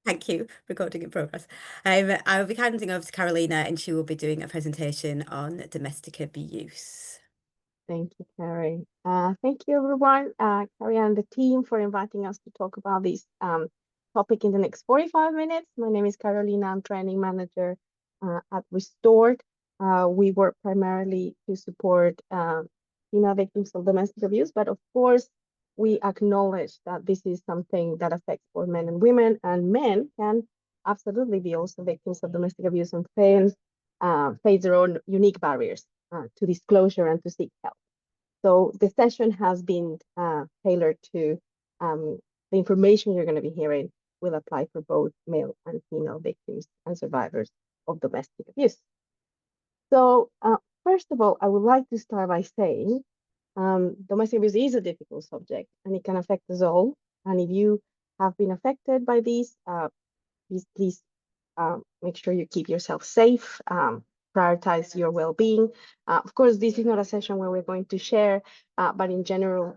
Thank you. Recording in progress. I will be handing over to Carolina, and she will be doing a presentation on domestic abuse. Thank you, Carrie. Thank you, everyone, Carrie and the team, for inviting us to talk about this topic in the next 45 minutes. My name is Carolina. I'm training manager at Restored. We work primarily to support victims of domestic abuse, but of course, we acknowledge that this is something that affects both men and women, and men can absolutely be also victims of domestic abuse and face their own unique barriers to disclosure and to seek help. So the session has been tailored to the information you're going to be hearing will apply for both male and female victims and survivors of domestic abuse. So first of all, I would like to start by saying domestic abuse is a difficult subject, and it can affect us all. And if you have been affected by these, please make sure you keep yourself safe, prioritize your well-being. Of course, this is not a session where we're going to share, but in general,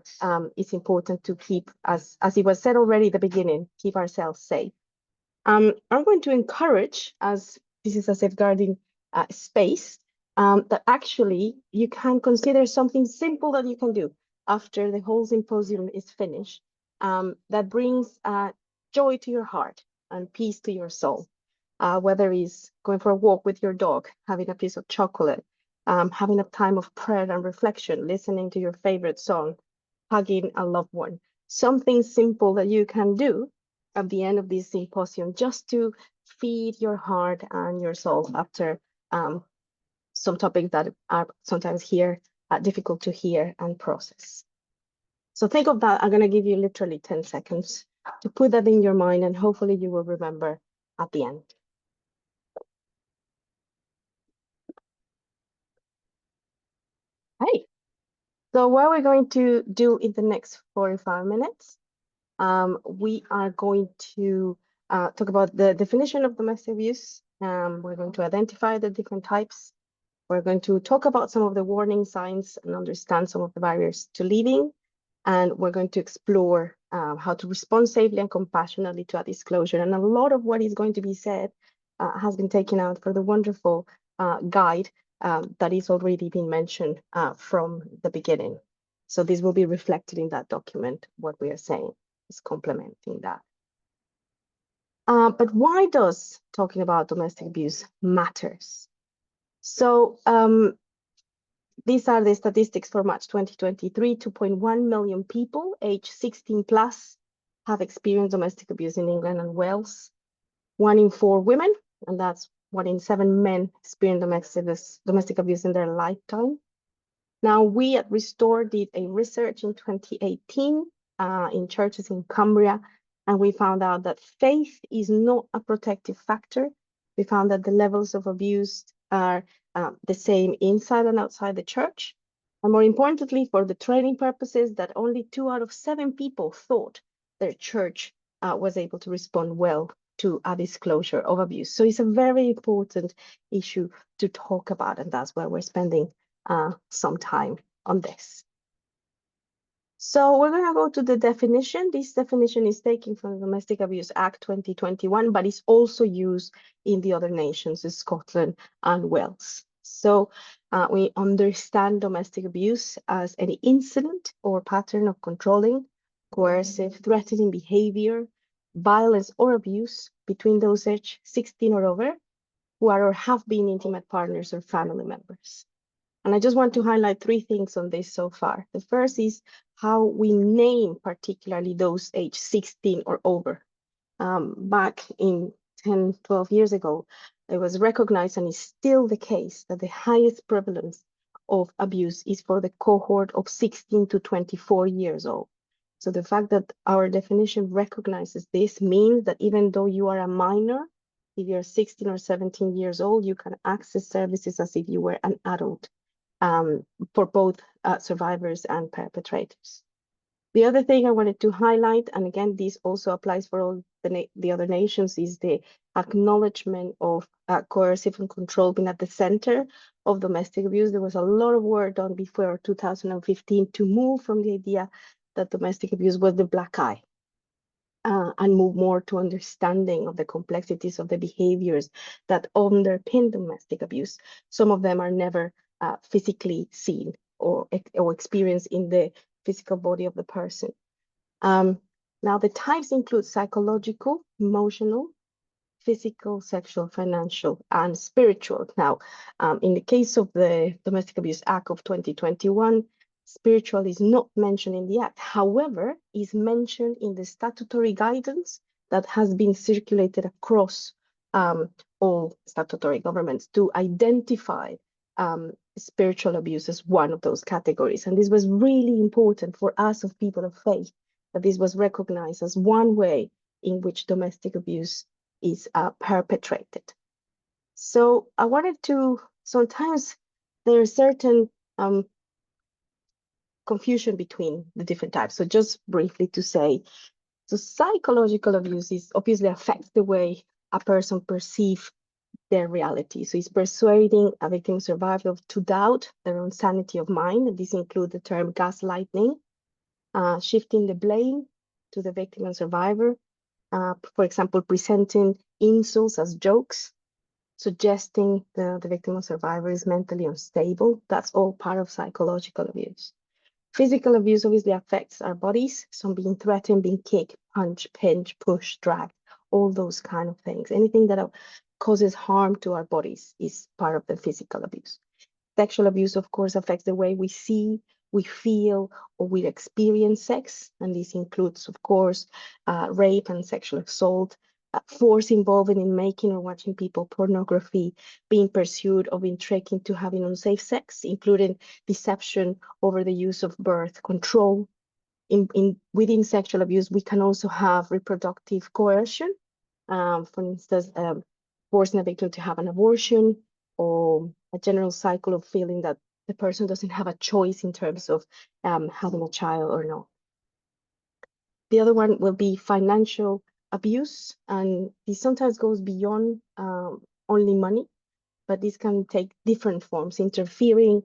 it's important to keep, as it was said already at the beginning, keep ourselves safe. I'm going to encourage, as this is a safeguarding space, that actually you can consider something simple that you can do after the whole symposium is finished, that brings joy to your heart and peace to your soul. Whether it's going for a walk with your dog, having a piece of chocolate, having a time of prayer and reflection, listening to your favorite song, hugging a loved one. Something simple that you can do at the end of this symposium just to feed your heart and your soul after some topics that are sometimes difficult to hear and process. So think of that. I'm going to give you literally 10 seconds to put that in your mind, and hopefully you will remember at the end. Hey, so what we're going to do in the next 45 minutes, we are going to talk about the definition of domestic abuse. We're going to identify the different types. We're going to talk about some of the warning signs and understand some of the barriers to leaving. And we're going to explore how to respond safely and compassionately to a disclosure. And a lot of what is going to be said has been taken out for the wonderful guide that is already been mentioned from the beginning. So this will be reflected in that document. What we are saying is complementing that. But why does talking about domestic abuse matters? So these are the statistics for March 2023. 2.1 million people aged 16 plus have experienced domestic abuse in England and Wales. 1 in 4 women, and that's 1 in 7 men, experience domestic abuse in their lifetime. Now, we at Restore did a research in 2018 in churches in Cumbria, and we found out that faith is not a protective factor. We found that the levels of abuse are the same inside and outside the church. And more importantly, for the training purposes, that only 2 out of 7 people thought their church was able to respond well to a disclosure of abuse. So it's a very important issue to talk about, and that's why we're spending some time on this. So we're going to go to the definition. This definition is taken from the Domestic Abuse Act 2021, but it's also used in the other nations, in Scotland and Wales. So we understand domestic abuse as any incident or pattern of controlling, coercive, threatening behavior, violence or abuse between those aged 16 or over who are or have been intimate partners or family members. And I just want to highlight 3 things on this so far. The first is how we name particularly those aged 16 or over. Back in 10, 12 years ago, it was recognized, and is still the case, that the highest prevalence of abuse is for the cohort of 16 to 24 years old. So the fact that our definition recognizes this means that even though you are a minor, if you're 16 or 17 years old, you can access services as if you were an adult. For both survivors and perpetrators. The other thing I wanted to highlight, and again, this also applies for all the other nations, is the acknowledgement of coercive and control being at the center of domestic abuse. There was a lot of work done before 2015 to move from the idea that domestic abuse was the black eye and move more to understanding of the complexities of the behaviors that underpin domestic abuse. Some of them are never physically seen or experienced in the physical body of the person. Now, the types include psychological, emotional, physical, sexual, financial, and spiritual. Now, in the case of the Domestic Abuse Act of 2021, spiritual is not mentioned in the act. However, is mentioned in the statutory guidance that has been circulated across all statutory governments to identify spiritual abuse as one of those categories. And this was really important for us of people of faith, that this was recognized as one way in which domestic abuse is perpetrated. So I wanted to, sometimes there is certain confusion between the different types. So just briefly to say, so psychological abuse is obviously affects the way a person perceives their reality. So it's persuading a victim survivor to doubt their own sanity of mind. And this includes the term gaslighting, shifting the blame to the victim and survivor. For example, presenting insults as jokes. suggesting the victim or survivor is mentally unstable. That's all part of psychological abuse. Physical abuse obviously affects our bodies, so being threatened, being kicked, punched, pinched, pushed, dragged, all those kind of things. Anything that causes harm to our bodies is part of the physical abuse. Sexual abuse, of course, affects the way we see, we feel, or we experience sex, and this includes, of course, rape and sexual assault, force involved in making or watching people pornography, being pursued or being tricked into having unsafe sex, including deception over the use of birth control. Within sexual abuse, we can also have reproductive coercion, for instance, forcing a victim to have an abortion, or a general cycle of feeling that the person doesn't have a choice in terms of having a child or not. The other one will be financial abuse, and this sometimes goes beyond only money, but this can take different forms, interfering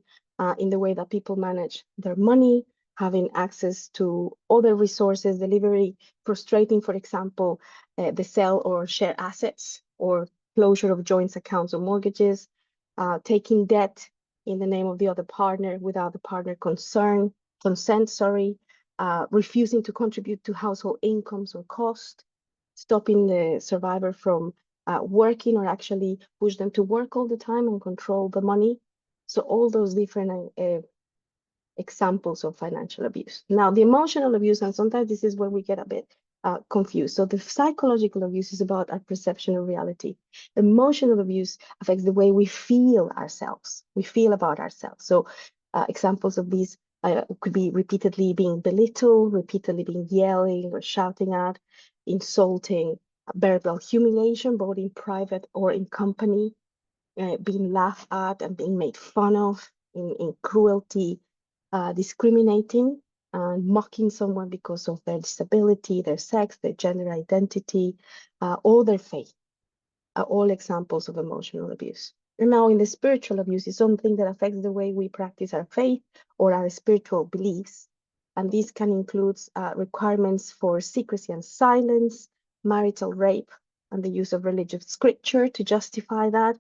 in the way that people manage their money, having access to other resources, delivery, frustrating, for example, the sale or share assets, or closure of joint accounts or mortgages, taking debt in the name of the other partner without the partner consent, refusing to contribute to household incomes or cost, stopping the survivor from working, or actually push them to work all the time and control the money. So all those different examples of financial abuse. Now, the emotional abuse, and sometimes this is where we get a bit confused. So the psychological abuse is about our perception of reality. Emotional abuse affects the way we feel ourselves, we feel about ourselves. So examples of these could be repeatedly being belittled, repeatedly being yelling or shouting at, insulting, verbal humiliation, both in private or in company, being laughed at and being made fun of, in cruelty, discriminating and mocking someone because of their disability, their sex, their gender identity, or their faith, are all examples of emotional abuse. And now in the spiritual abuse is something that affects the way we practice our faith or our spiritual beliefs. And this can include requirements for secrecy and silence, marital rape, and the use of religious scripture to justify that,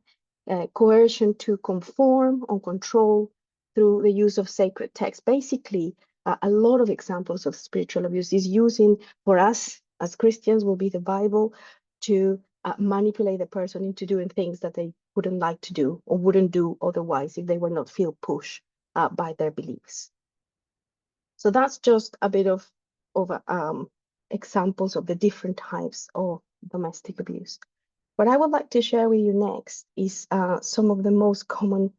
coercion to conform or control through the use of sacred text. Basically, a lot of examples of spiritual abuse is using, for us as Christians, will be the Bible to manipulate the person into doing things that they wouldn't like to do or wouldn't do otherwise if they were not feel pushed by their beliefs. So that's just a bit of examples of the different types of domestic abuse. What I would like to share with you next is some of the most common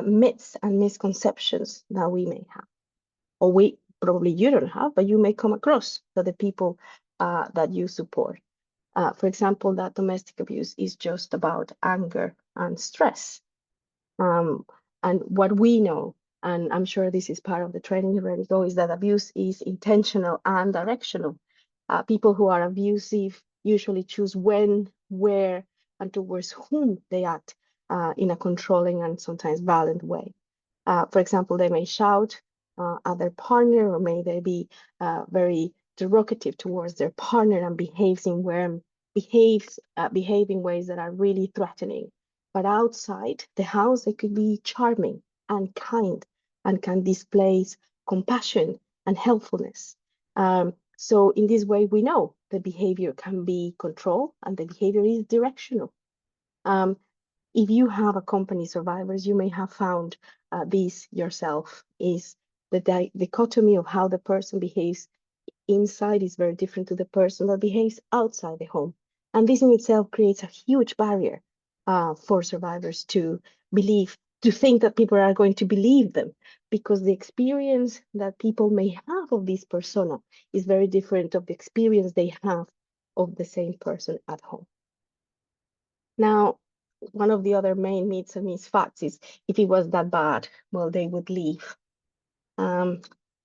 myths and misconceptions that we may have, or probably you don't have, but you may come across that the people that you support. For example, that domestic abuse is just about anger and stress. And what we know, and I'm sure this is part of the training already, is that abuse is intentional and directional. People who are abusive usually choose when, where, and towards whom they act in a controlling and sometimes violent way. For example, they may shout at their partner, or may they be very derogative towards their partner and behave in ways that are really threatening. But outside the house, they could be charming and kind and can display compassion and helpfulness. So in this way, we know the behavior can be controlled and the behavior is directional. If you have accompanied survivors, you may have found this yourself, is the dichotomy of how the person behaves inside is very different to the person that behaves outside the home. And this in itself creates a huge barrier for survivors to think that people are going to believe them, because the experience that people may have of this persona is very different of the experience they have of the same person at home. Now, one of the other main myths and misfacts is, if it was that bad, well, they would leave.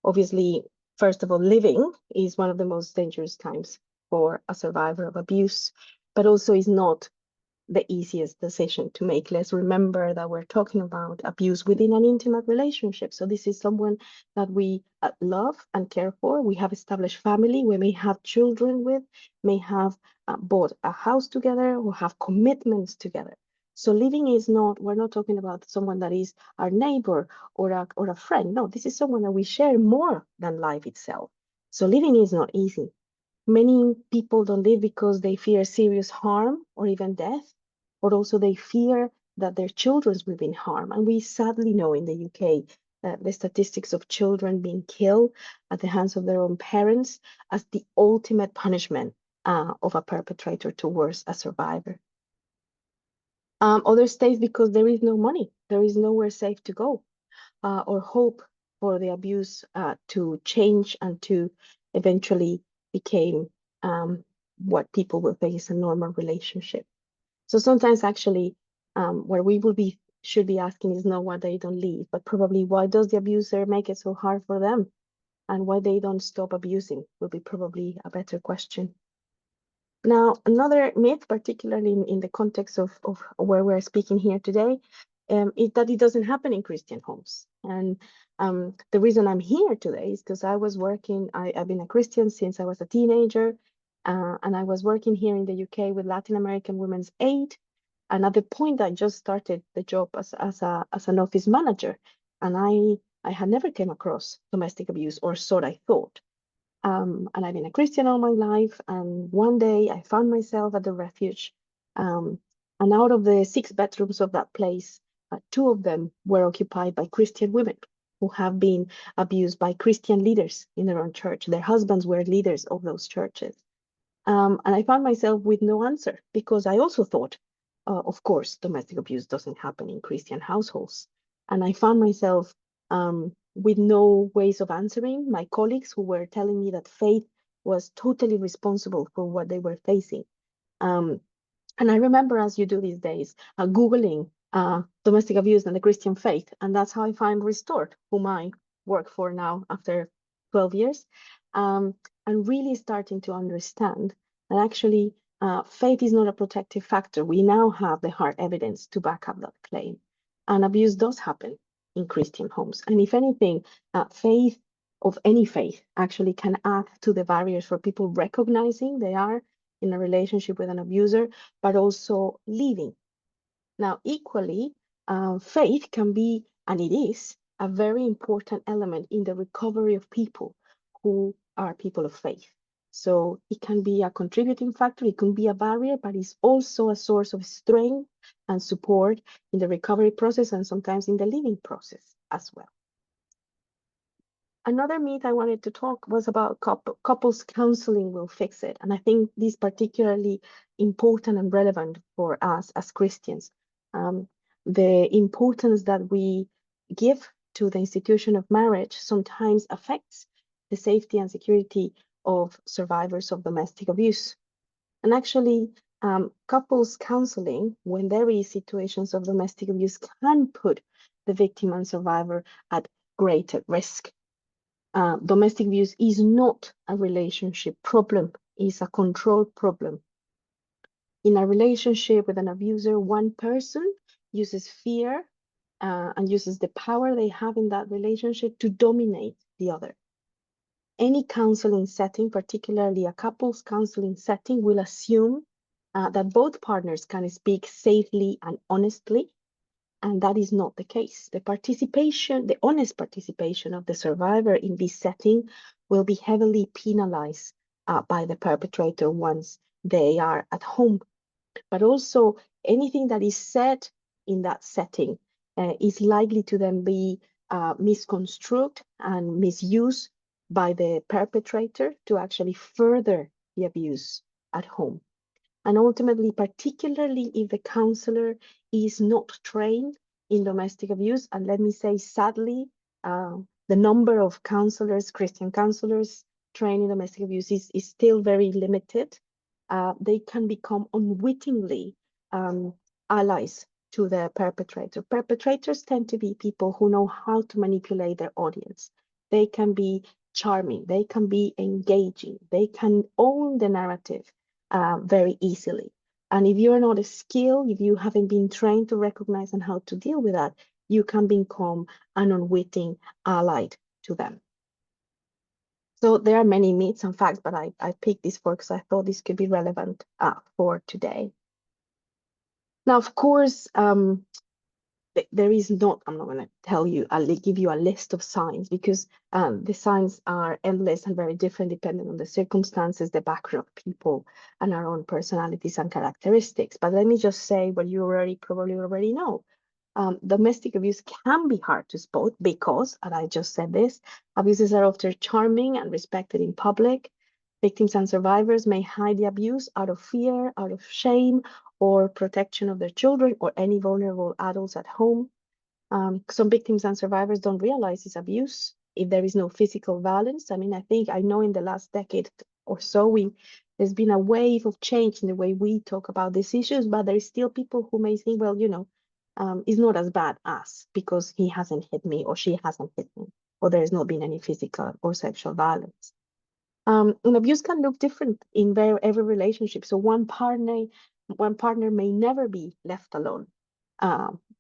Obviously, first of all, living is one of the most dangerous times for a survivor of abuse, but also is not the easiest decision to make. Let's remember that we're talking about abuse within an intimate relationship. So this is someone that we love and care for. We have established family. We may have children with, may have bought a house together, or have commitments together. So living is not, we're not talking about someone that is our neighbor or a friend. No, this is someone that we share more than life itself. So living is not easy. Many people don't live because they fear serious harm or even death, or also they fear that their children will be harmed. And we sadly know in the UK that the statistics of children being killed at the hands of their own parents as the ultimate punishment of a perpetrator towards a survivor. Other states because there is no money, there is nowhere safe to go or hope for the abuse to change and to eventually become what people will think is a normal relationship. So sometimes actually where we will be should be asking is not why they don't leave, but probably why does the abuser make it so hard for them, and why they don't stop abusing will be probably a better question. Now, another myth, particularly in the context of where we're speaking here today, is that it doesn't happen in Christian homes. And the reason I'm here today is because I was working, I've been a Christian since I was a teenager, and I was working here in the UK with Latin American Women's Aid. And at the point I just started the job as an office manager, and I had never came across domestic abuse, or so I thought. And I've been a Christian all my life. And one day I found myself at the refuge. And out of the 6 bedrooms of that place, 2 of them were occupied by Christian women who have been abused by Christian leaders in their own church. Their husbands were leaders of those churches. And I found myself with no answer, because I also thought, of course, domestic abuse doesn't happen in Christian households. And I found myself with no ways of answering my colleagues who were telling me that faith was totally responsible for what they were facing. And I remember, as you do these days, Googling domestic abuse and the Christian faith. And that's how I find Restored, whom I work for now after 12 years. And really starting to understand that actually faith is not a protective factor. We now have the hard evidence to back up that claim. And abuse does happen in Christian homes. And if anything, faith of any faith actually can add to the barriers for people recognizing they are in a relationship with an abuser, but also leaving. Now, equally, faith can be, and it is, a very important element in the recovery of people who are people of faith. So it can be a contributing factor, it can be a barrier, but it's also a source of strength and support in the recovery process, and sometimes in the living process as well. Another myth I wanted to talk was about couples counseling will fix it. And I think this is particularly important and relevant for us as Christians. The importance that we give to the institution of marriage sometimes affects the safety and security of survivors of domestic abuse. And actually, couples counseling, when there is situations of domestic abuse, can put the victim and survivor at greater risk. Domestic abuse is not a relationship problem, it's a control problem. In a relationship with an abuser, one person uses fear and uses the power they have in that relationship to dominate the other. Any counseling setting, particularly a couples counseling setting, will assume that both partners can speak safely and honestly. And that is not the case. The participation, the honest participation of the survivor in this setting will be heavily penalized by the perpetrator once they are at home. But also anything that is said in that setting is likely to then be misconstrued and misused by the perpetrator to actually further the abuse at home. And ultimately, particularly if the counselor is not trained in domestic abuse, and let me say, sadly, the number of counselors, Christian counselors trained in domestic abuse is still very limited. They can become unwittingly allies to the perpetrator. Perpetrators tend to be people who know how to manipulate their audience. They can be charming, they can be engaging, they can own the narrative very easily. And if you're not skilled, if you haven't been trained to recognize and how to deal with that, you can become an unwitting ally to them. So there are many myths and facts, but I picked this for because I thought this could be relevant for today. Now, of course, there is not, I'm not going to tell you, I'll give you a list of signs, because the signs are endless and very different depending on the circumstances, the background of people, and our own personalities and characteristics. But let me just say what you probably already know. Domestic abuse can be hard to spot because, and I just said this, abuses are often charming and respected in public. Victims and survivors may hide the abuse out of fear, out of shame, or protection of their children or any vulnerable adults at home. Some victims and survivors don't realize it's abuse if there is no physical violence. I mean, I know in the last decade or so, there's been a wave of change in the way we talk about these issues, but there is still people who may think, well, it's not as bad as, because he hasn't hit me or she hasn't hit me, or there's not been any physical or sexual violence. And abuse can look different in every relationship. So one partner may never be left alone,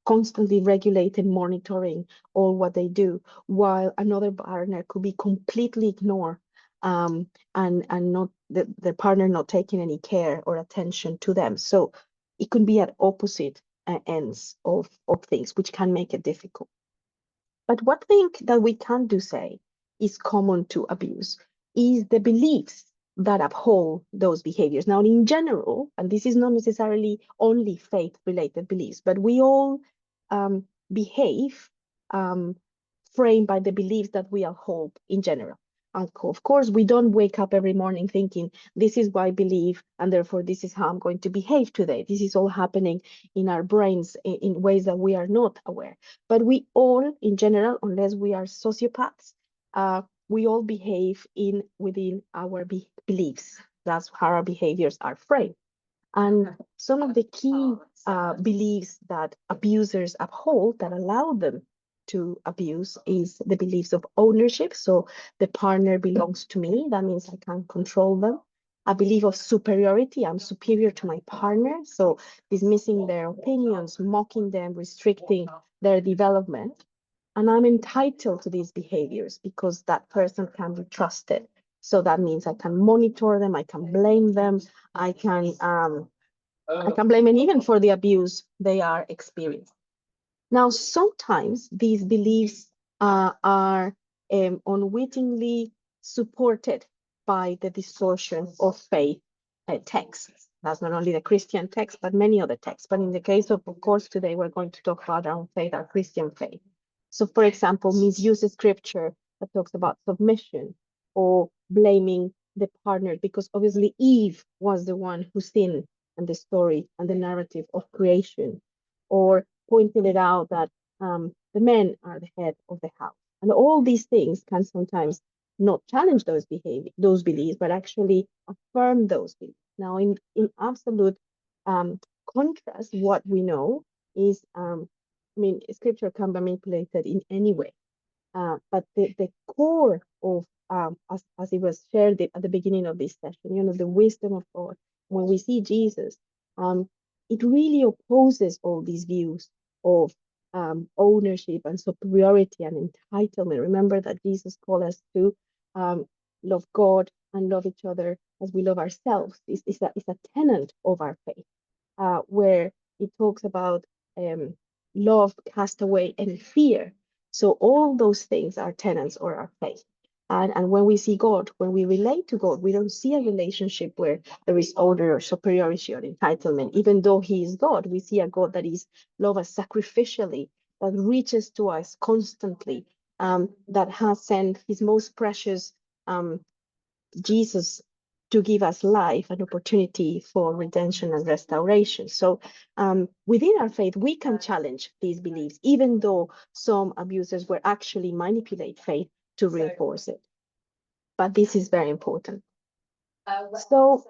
constantly regulating, monitoring all what they do, while another partner could be completely ignored, and not the partner not taking any care or attention to them. So it could be at opposite ends of things, which can make it difficult. But one thing that we can do say is common to abuse is the beliefs that uphold those behaviors. Now, in general, and this is not necessarily only faith-related beliefs, but we all behave framed by the beliefs that we uphold in general. And of course, we don't wake up every morning thinking, this is what I believe, and therefore this is how I'm going to behave today. This is all happening in our brains in ways that we are not aware. But we all, in general, unless we are sociopaths, we all behave within our beliefs. That's how our behaviors are framed. And some of the key beliefs that abusers uphold that allow them to abuse is the beliefs of ownership. So the partner belongs to me. That means I can control them. A belief of superiority. I'm superior to my partner. So dismissing their opinions, mocking them, restricting their development. And I'm entitled to these behaviors because that person can be trusted. So that means I can monitor them, I can blame them, I can blame them even for the abuse they are experiencing. Now, sometimes these beliefs are unwittingly supported by the distortion of faith texts. That's not only the Christian text, but many other texts. But in the case of course, today we're going to talk about our own faith, our Christian faith. So, for example, misuses scripture that talks about submission or blaming the partner, because obviously Eve was the one who sinned, and the story and the narrative of creation, or pointing it out that the men are the head of the house. And all these things can sometimes not challenge those beliefs, but actually affirm those beliefs. Now, in absolute contrast, what we know is, scripture can be manipulated in any way. But the core of, as it was shared at the beginning of this session, the wisdom of God, when we see Jesus, it really opposes all these views of ownership and superiority and entitlement. Remember that Jesus called us to love God and love each other as we love ourselves. It's a tenet of our faith, where it talks about love cast away any fear. So all those things are tenets of our faith. And when we see God, when we relate to God, we don't see a relationship where there is order or superiority or entitlement. Even though he is God, we see a God that is love us sacrificially, that reaches to us constantly, that has sent his most precious Jesus to give us life, an opportunity for redemption and restoration. So within our faith, we can challenge these beliefs, even though some abusers will actually manipulate faith to reinforce it. But this is very important. So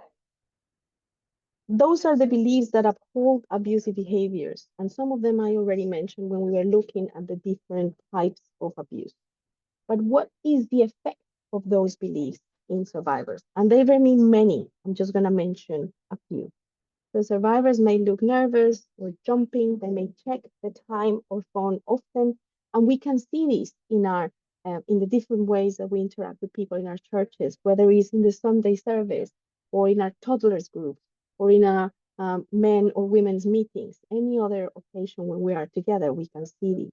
those are the beliefs that uphold abusive behaviors. And some of them I already mentioned when we were looking at the different types of abuse. But what is the effect of those beliefs in survivors? And there may be many. I'm just going to mention a few. The survivors may look nervous or jumping. They may check the time or phone often. And we can see this in the different ways that we interact with people in our churches, whether it's in the Sunday service or in our toddlers group or in a men or women's meetings, any other occasion when we are together, we can see these.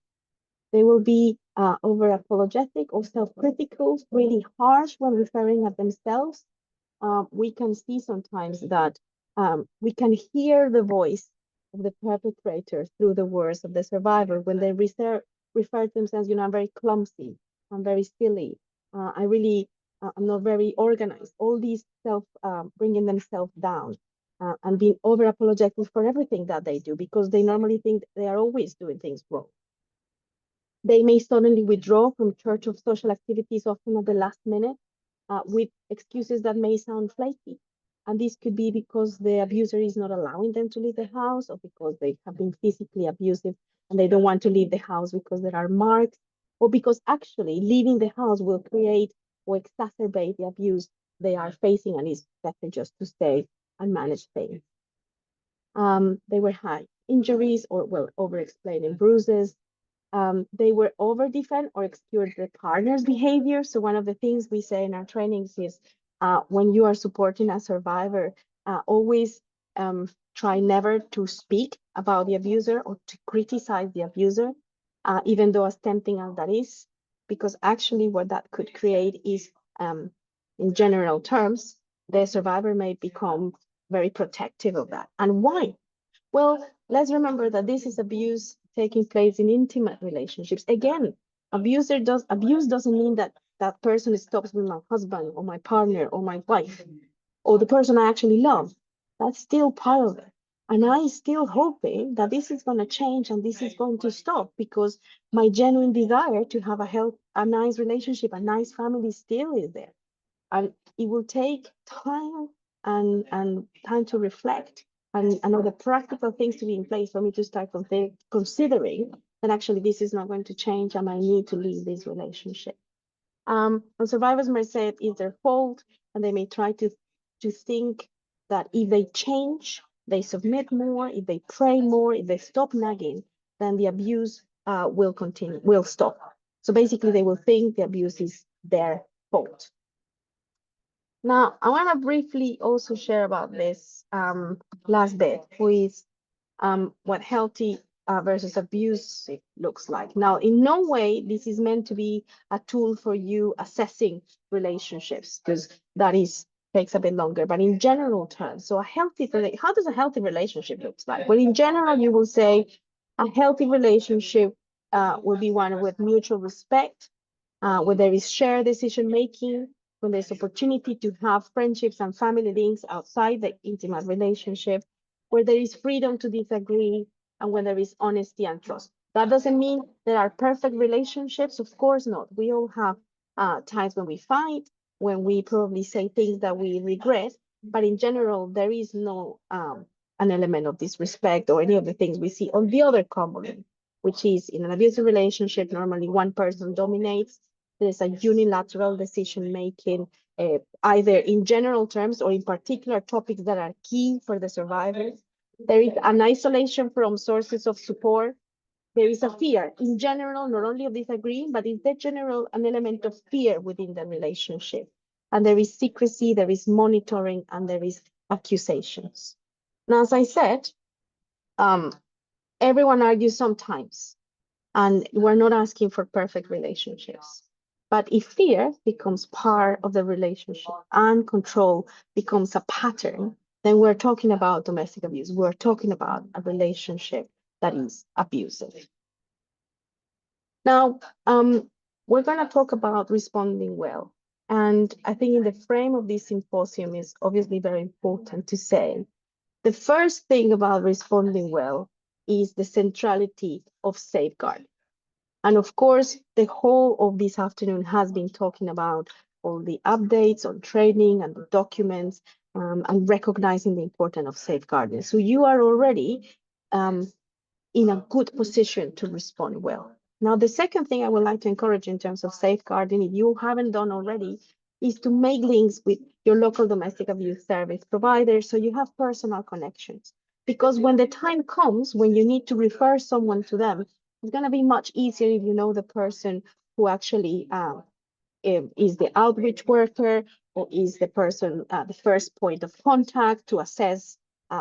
They will be over apologetic or self-critical, really harsh when referring at themselves. We can see sometimes that we can hear the voice of the perpetrator through the words of the survivor when they refer to themselves, I'm very clumsy, I'm very silly, I'm not very organized. All these bringing themselves down and being over apologetic for everything that they do, because they normally think they are always doing things wrong. They may suddenly withdraw from church or social activities, often at the last minute, with excuses that may sound flaky. And this could be because the abuser is not allowing them to leave the house, or because they have been physically abusive and they don't want to leave the house because there are marks, or because actually leaving the house will create or exacerbate the abuse they are facing, and it's better just to stay and manage things. They were high injuries or, well, over-explaining bruises. They were over-defend or excuse the partner's behavior. So one of the things we say in our trainings is when you are supporting a survivor, always try never to speak about the abuser or to criticize the abuser, even though as tempting as that is, because actually what that could create is, in general terms, the survivor may become very protective of that. And why? Well, let's remember that this is abuse taking place in intimate relationships. Again, abuse doesn't mean that that person stops with my husband or my partner or my wife or the person I actually love. That's still part of it. And I still hoping that this is going to change and this is going to stop, because my genuine desire to have a nice relationship, a nice family still is there. And it will take time and time to reflect and other practical things to be in place for me to start considering that actually this is not going to change and I need to leave this relationship. And survivors may say it's their fault, and they may try to think that if they change, they submit more, if they pray more, if they stop nagging, then the abuse will stop. So basically they will think the abuse is their fault. Now, I want to briefly also share about this last bit, which is what healthy versus abuse looks like. Now, in no way this is meant to be a tool for you assessing relationships, because that takes a bit longer. But in general terms, so how does a healthy relationship look like? Well, in general, you will say a healthy relationship will be one with mutual respect, where there is shared decision making, when there's opportunity to have friendships and family links outside the intimate relationship, where there is freedom to disagree, and when there is honesty and trust. That doesn't mean there are perfect relationships, of course not. We all have times when we fight, when we probably say things that we regret, but in general, there is no an element of disrespect or any of the things we see on the other common, which is in an abusive relationship, normally one person dominates. There's a unilateral decision making, either in general terms or in particular topics that are key for the survivors. There is an isolation from sources of support. There is a fear in general, not only of disagreeing, but in the general, an element of fear within the relationship. And there is secrecy, there is monitoring, and there is accusations. Now, as I said, everyone argues sometimes, and we're not asking for perfect relationships. But if fear becomes part of the relationship and control becomes a pattern, then we're talking about domestic abuse. We're talking about a relationship that is abusive. Now, we're going to talk about responding well. And I think in the frame of this symposium is obviously very important to say, the first thing about responding well is the centrality of safeguarding. And of course, the whole of this afternoon has been talking about all the updates on training and the documents and recognizing the importance of safeguarding. So you are already in a good position to respond well. Now, the second thing I would like to encourage in terms of safeguarding, if you haven't done already, is to make links with your local domestic abuse service provider so you have personal connections. Because when the time comes, when you need to refer someone to them, it's going to be much easier if you know the person who actually is the outreach worker or is the person, the first point of contact to assess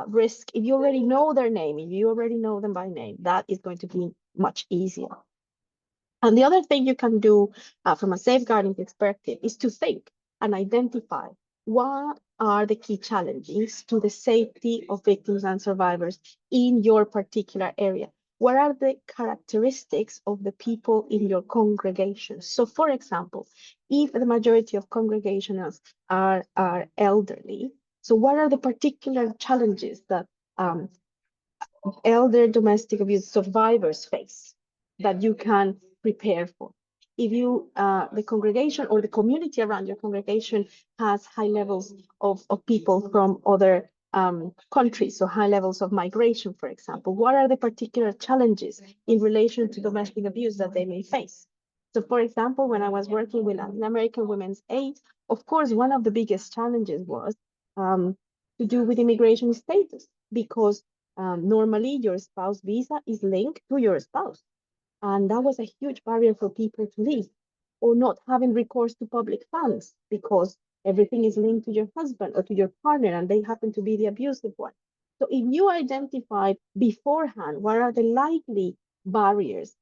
risk, if you already know their name, if you already know them by name, that is going to be much easier. And the other thing you can do from a safeguarding perspective is to think and identify what are the key challenges to the safety of victims and survivors in your particular area. What are the characteristics of the people in your congregation? So, for example, if the majority of congregationals are elderly, so what are the particular challenges that elder domestic abuse survivors face that you can prepare for? If you, the congregation or the community around your congregation has high levels of people from other countries, so high levels of migration, for example, what are the particular challenges in relation to domestic abuse that they may face? So, for example, when I was working with Latin American Women's Aid, of course, one of the biggest challenges was to do with immigration status, because normally your spouse visa is linked to your spouse. And that was a huge barrier for people to leave, or not having recourse to public funds because everything is linked to your husband or to your partner and they happen to be the abusive one. So if you identified beforehand what are the likely barriers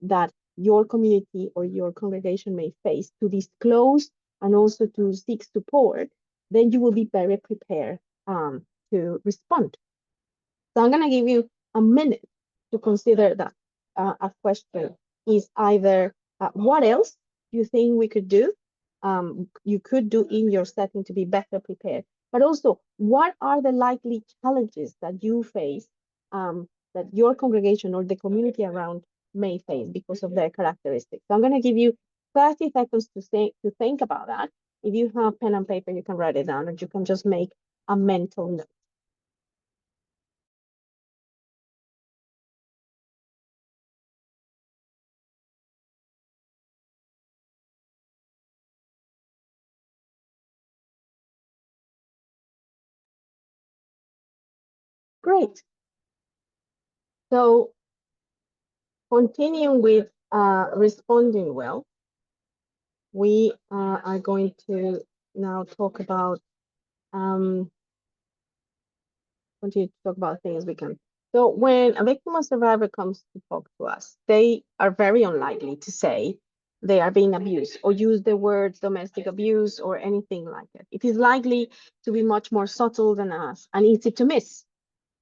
that your community or your congregation may face to disclose and also to seek support, then you will be very prepared to respond. So I'm going to give you a minute to consider that. A question is either what else you think we could do, you could do in your setting to be better prepared, but also what are the likely challenges that you face, that your congregation or the community around may face because of their characteristics. So I'm going to give you 30 seconds to think about that. If you have pen and paper, you can write it down, or you can just make a mental note. Great. So continuing with responding well, we are going to now talk about continue to talk about things we can. So when a victim or survivor comes to talk to us, they are very unlikely to say they are being abused or use the words domestic abuse or anything like it. It is likely to be much more subtle than us and easy to miss.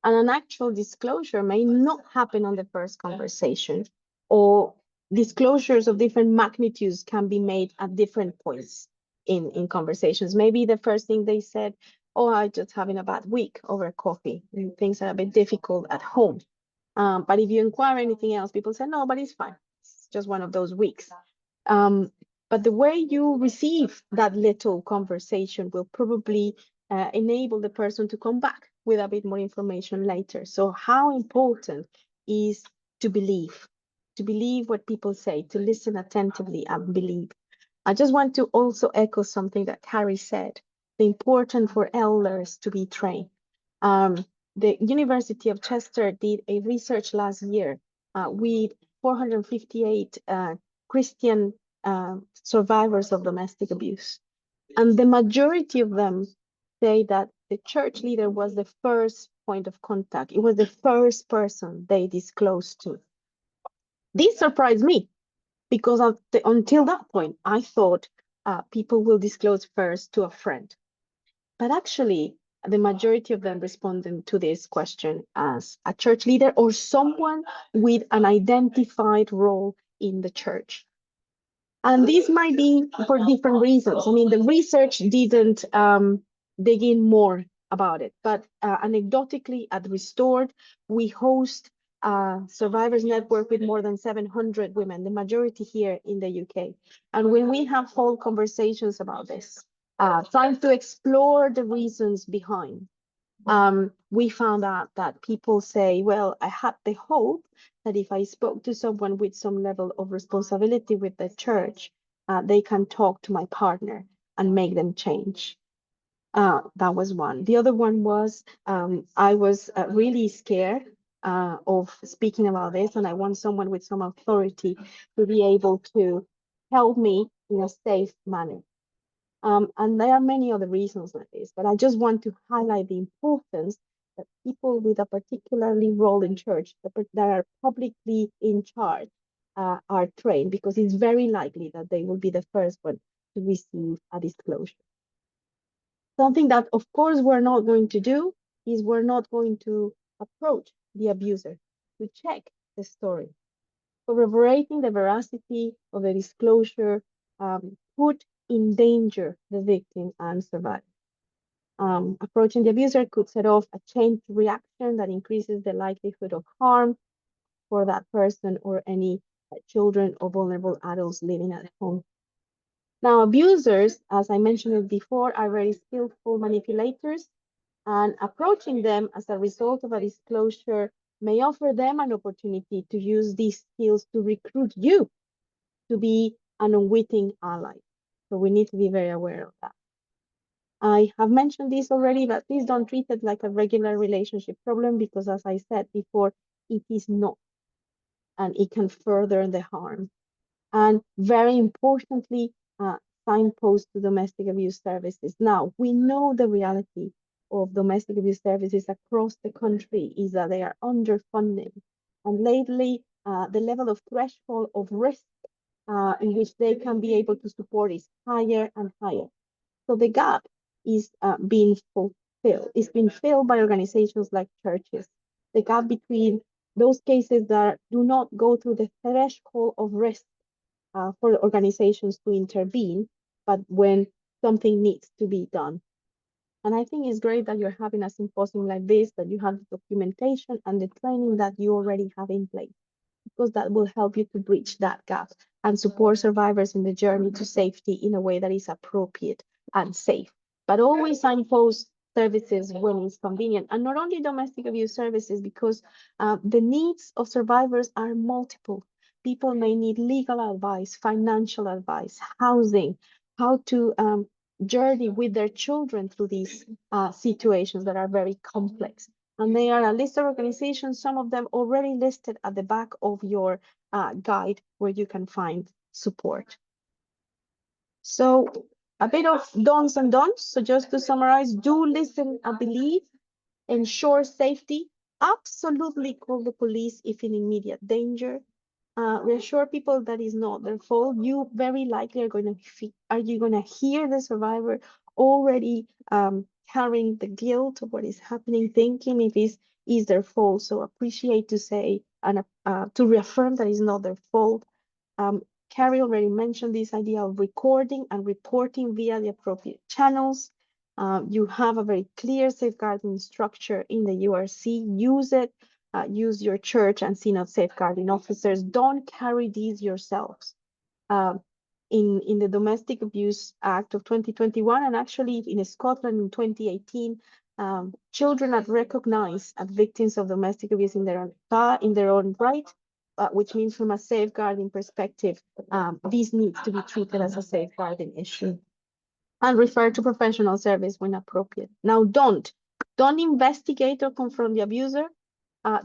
And an actual disclosure may not happen on the first conversation, or disclosures of different magnitudes can be made at different points in conversations. Maybe the first thing they said, oh, I'm just having a bad week over coffee, and things are a bit difficult at home. But if you inquire anything else, people say, no, but it's fine. It's just one of those weeks. But the way you receive that little conversation will probably enable the person to come back with a bit more information later. So how important is to believe what people say, to listen attentively and believe. I just want to also echo something that Carrie said, the importance for elders to be trained. The University of Chester did a research last year with 458 Christian survivors of domestic abuse. And the majority of them say that the church leader was the first point of contact. It was the first person they disclosed to. This surprised me because until that point, I thought people will disclose first to a friend. But actually, the majority of them responded to this question as a church leader or someone with an identified role in the church. And this might be for different reasons. I mean, the research didn't dig in more about it, but anecdotally at Restored, we host a survivors network with more than 700 women, the majority here in the UK. And when we have whole conversations about this, trying to explore the reasons behind, we found out that people say, well, I had the hope that if I spoke to someone with some level of responsibility with the church, they can talk to my partner and make them change. That was one. The other one was, I was really scared of speaking about this, and I want someone with some authority to be able to help me in a safe manner. And there are many other reasons like this, but I just want to highlight the importance that people with a particularly role in church, that are publicly in charge, are trained, because it's very likely that they will be the first one to receive a disclosure. Something that, of course, we're not going to do is we're not going to approach the abuser to check the story. Corroborating the veracity of the disclosure put in danger the victim and survivor. Approaching the abuser could set off a chain reaction that increases the likelihood of harm for that person or any children or vulnerable adults living at home. Now, abusers, as I mentioned it before, are very skillful manipulators, and approaching them as a result of a disclosure may offer them an opportunity to use these skills to recruit you to be an unwitting ally. So we need to be very aware of that. I have mentioned this already, but please don't treat it like a regular relationship problem, because as I said before, it is not, and it can further the harm. And very importantly, signpost to domestic abuse services. Now, we know the reality of domestic abuse services across the country is that they are underfunded. And lately, the level of threshold of risk in which they can be able to support is higher and higher. So the gap is being fulfilled. It's been filled by organizations like churches. The gap between those cases that do not go through the threshold of risk for organizations to intervene, but when something needs to be done. And I think it's great that you're having a symposium like this, that you have the documentation and the training that you already have in place, because that will help you to bridge that gap and support survivors in the journey to safety in a way that is appropriate and safe. But always signpost services when it's convenient, and not only domestic abuse services, because the needs of survivors are multiple. People may need legal advice, financial advice, housing, how to journey with their children through these situations that are very complex. And they are a list of organizations, some of them already listed at the back of your guide, where you can find support. So a bit of don'ts and don'ts. So just to summarize, do listen and believe, ensure safety, absolutely call the police if in immediate danger, reassure people that is not their fault. You very likely are going to hear the survivor already carrying the guilt of what is happening, thinking if it is their fault. So appreciate to say and to reaffirm that it's not their fault. Carrie already mentioned this idea of recording and reporting via the appropriate channels. You have a very clear safeguarding structure in the URC. Use it. Use your church and synod safeguarding officers. Don't carry these yourselves. In the Domestic Abuse Act of 2021, and actually in Scotland in 2018, children are recognized as victims of domestic abuse in their own right, which means from a safeguarding perspective, this needs to be treated as a safeguarding issue. And refer to professional service when appropriate. Now, don't investigate or confront the abuser.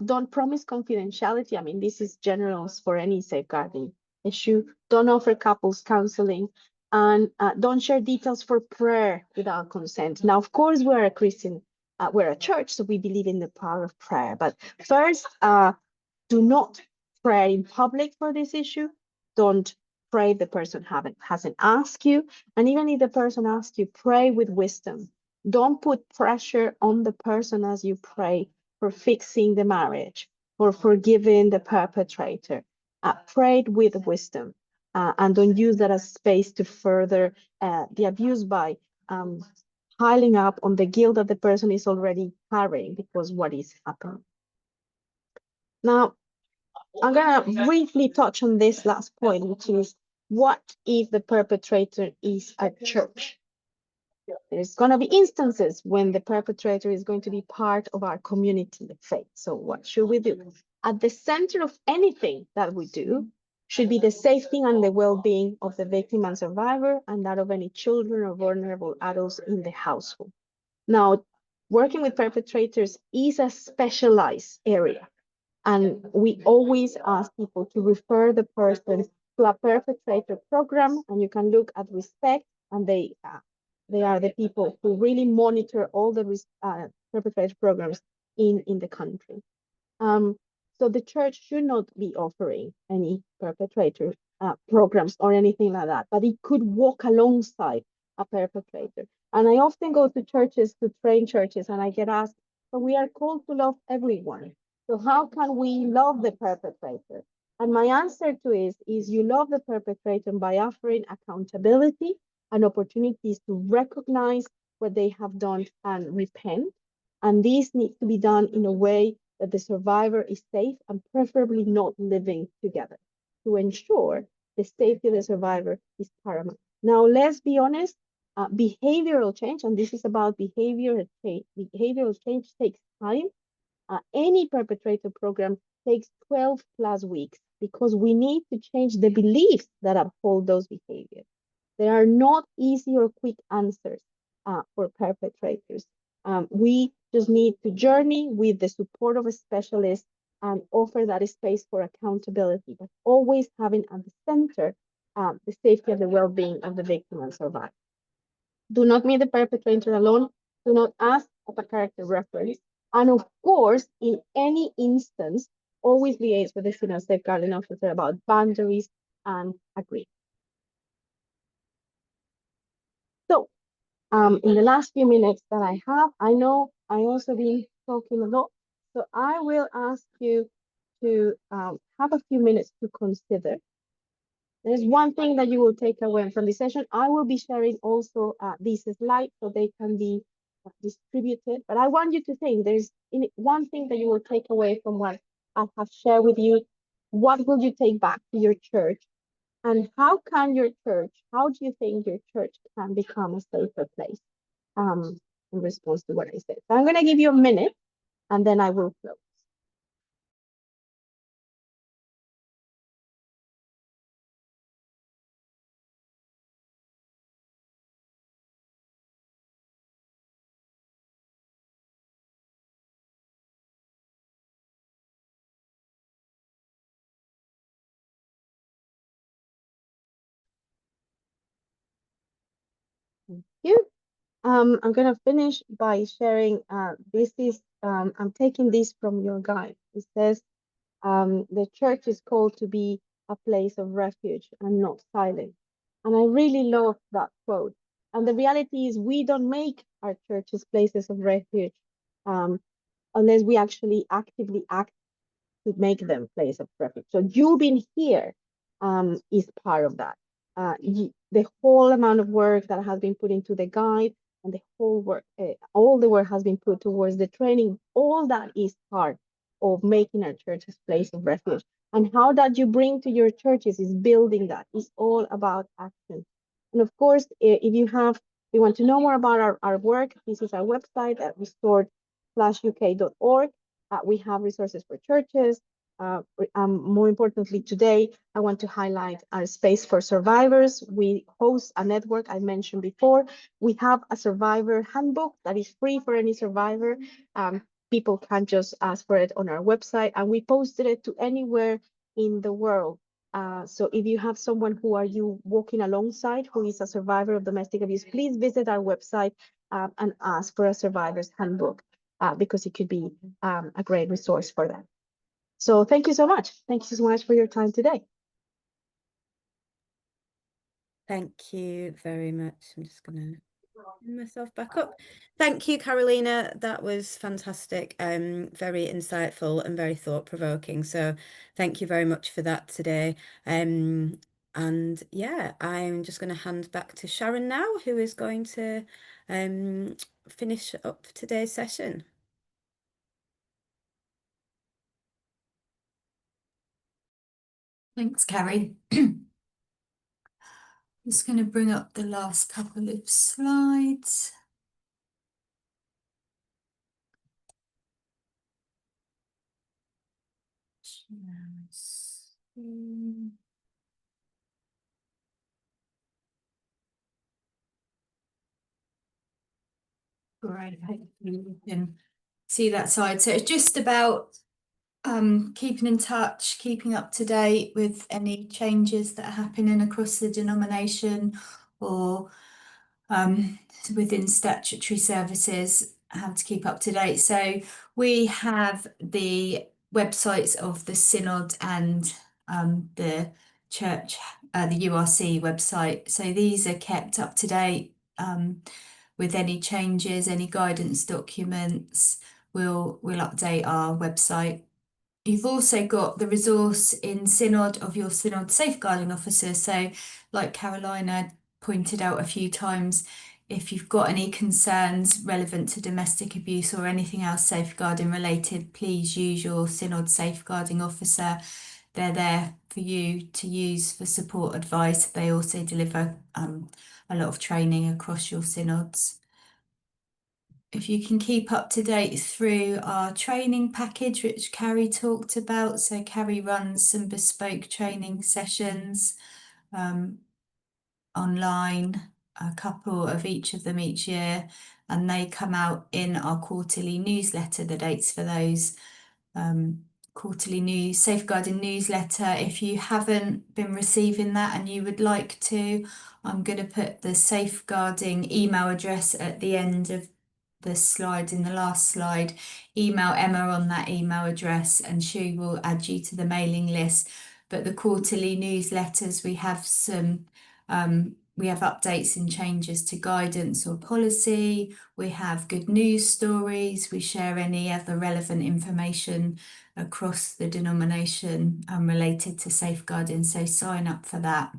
Don't promise confidentiality. I mean, this is general for any safeguarding issue. Don't offer couples counseling, and don't share details for prayer without consent. Now, of course, we're a Christian, we're a church, so we believe in the power of prayer. But first, do not pray in public for this issue. Don't pray if the person hasn't asked you. And even if the person asks you, pray with wisdom. Don't put pressure on the person as you pray for fixing the marriage or forgiving the perpetrator. Pray with wisdom, and don't use that as space to further the abuse by piling up on the guilt that the person is already carrying because what is happening. Now, I'm gonna briefly touch on this last point, which is, what if the perpetrator is a church? There's going to be instances when the perpetrator is going to be part of our community of faith. So what should we do? At the center of anything that we do should be the safety and the well-being of the victim and survivor, and that of any children or vulnerable adults in the household. Now, working with perpetrators is a specialized area, and we always ask people to refer the person to a perpetrator program, and you can look at Respect, and they are the people who really monitor all the perpetrator programs in the country. So the church should not be offering any perpetrator programs or anything like that, but it could walk alongside a perpetrator. And I often go to churches to train churches, and I get asked, but we are called to love everyone. So how can we love the perpetrator? And my answer to is you love the perpetrator by offering accountability and opportunities to recognize what they have done and repent. And this needs to be done in a way that the survivor is safe and preferably not living together. To ensure the safety of the survivor is paramount. Now, let's be honest, behavioral change, and this is about behavioral change takes time. Any perpetrator program takes 12 plus weeks because we need to change the beliefs that uphold those behaviors. There are not easy or quick answers for perpetrators. We just need to journey with the support of a specialist and offer that space for accountability, but always having at the center the safety and the well-being of the victim and survivor. Do not meet the perpetrator alone. Do not ask of a character reference. And of course, in any instance, always liaise with the senior safeguarding officer about boundaries and agree. So, in the last few minutes that I have, I know I also been talking a lot, so I will ask you to have a few minutes to consider. There's one thing that you will take away from this session. I will be sharing also these slides so they can be distributed, but I want you to think there's one thing that you will take away from what I have shared with you. What will you take back to your church? And how do you think your church can become a safer place in response to what I said? So I'm going to give you a minute and then I will close. Thank you. I'm going to finish by sharing, this is, I'm taking this from your guide. It says, the church is called to be a place of refuge and not silence. And I really love that quote. And the reality is we don't make our churches places of refuge unless we actually actively act to make them place of refuge. So you being here is part of that. The whole amount of work that has been put into the guide and the whole work, all the work has been put towards the training. All that is part of making our churches place of refuge. And how that you bring to your churches is building that. It's all about action. And of course, if you want to know more about our work, this is our website at restored-uk.org. We have resources for churches. More importantly, today, I want to highlight our space for survivors. We host a network I mentioned before. We have a survivor handbook that is free for any survivor. People can just ask for it on our website, and we posted it to anywhere in the world. So if you have someone who are you walking alongside who is a survivor of domestic abuse, please visit our website and ask for a survivor's handbook because it could be a great resource for them. So thank you so much. Thank you so much for your time today. Thank you very much. I'm just going to bring myself back up. Thank you, Carolina. That was fantastic. Very insightful and very thought-provoking. So thank you very much for that today. And yeah, I'm just going to hand back to Sharon now, who is going to finish up today's session. Thanks, Carrie. Just going to bring up the last couple of slides. Great, hopefully you can see that side. So it's just about keeping in touch, keeping up to date with any changes that are happening across the denomination or within statutory services. how to keep up to date. So we have the websites of the Synod and the church, the URC website. So these are kept up to date with any changes, any guidance documents. We'll update our website. You've also got the resource in Synod of your Synod Safeguarding Officer. So like Carolina pointed out a few times, if you've got any concerns relevant to domestic abuse or anything else safeguarding related, please use your Synod Safeguarding Officer. They're there for you to use for support advice. They also deliver a lot of training across your synods. If you can keep up to date through our training package, which Carrie talked about. So Carrie runs some bespoke training sessions online, a couple of each of them each year, and they come out in our quarterly newsletter, the dates for those. Quarterly safeguarding newsletter. If you haven't been receiving that and you would like to, I'm going to put the safeguarding email address at the end of the slide, in the last slide. Email Emma on that email address and she will add you to the mailing list. But the quarterly newsletters, we have some we have updates and changes to guidance or policy. We have good news stories. We share any other relevant information across the denomination related to safeguarding. So sign up for that.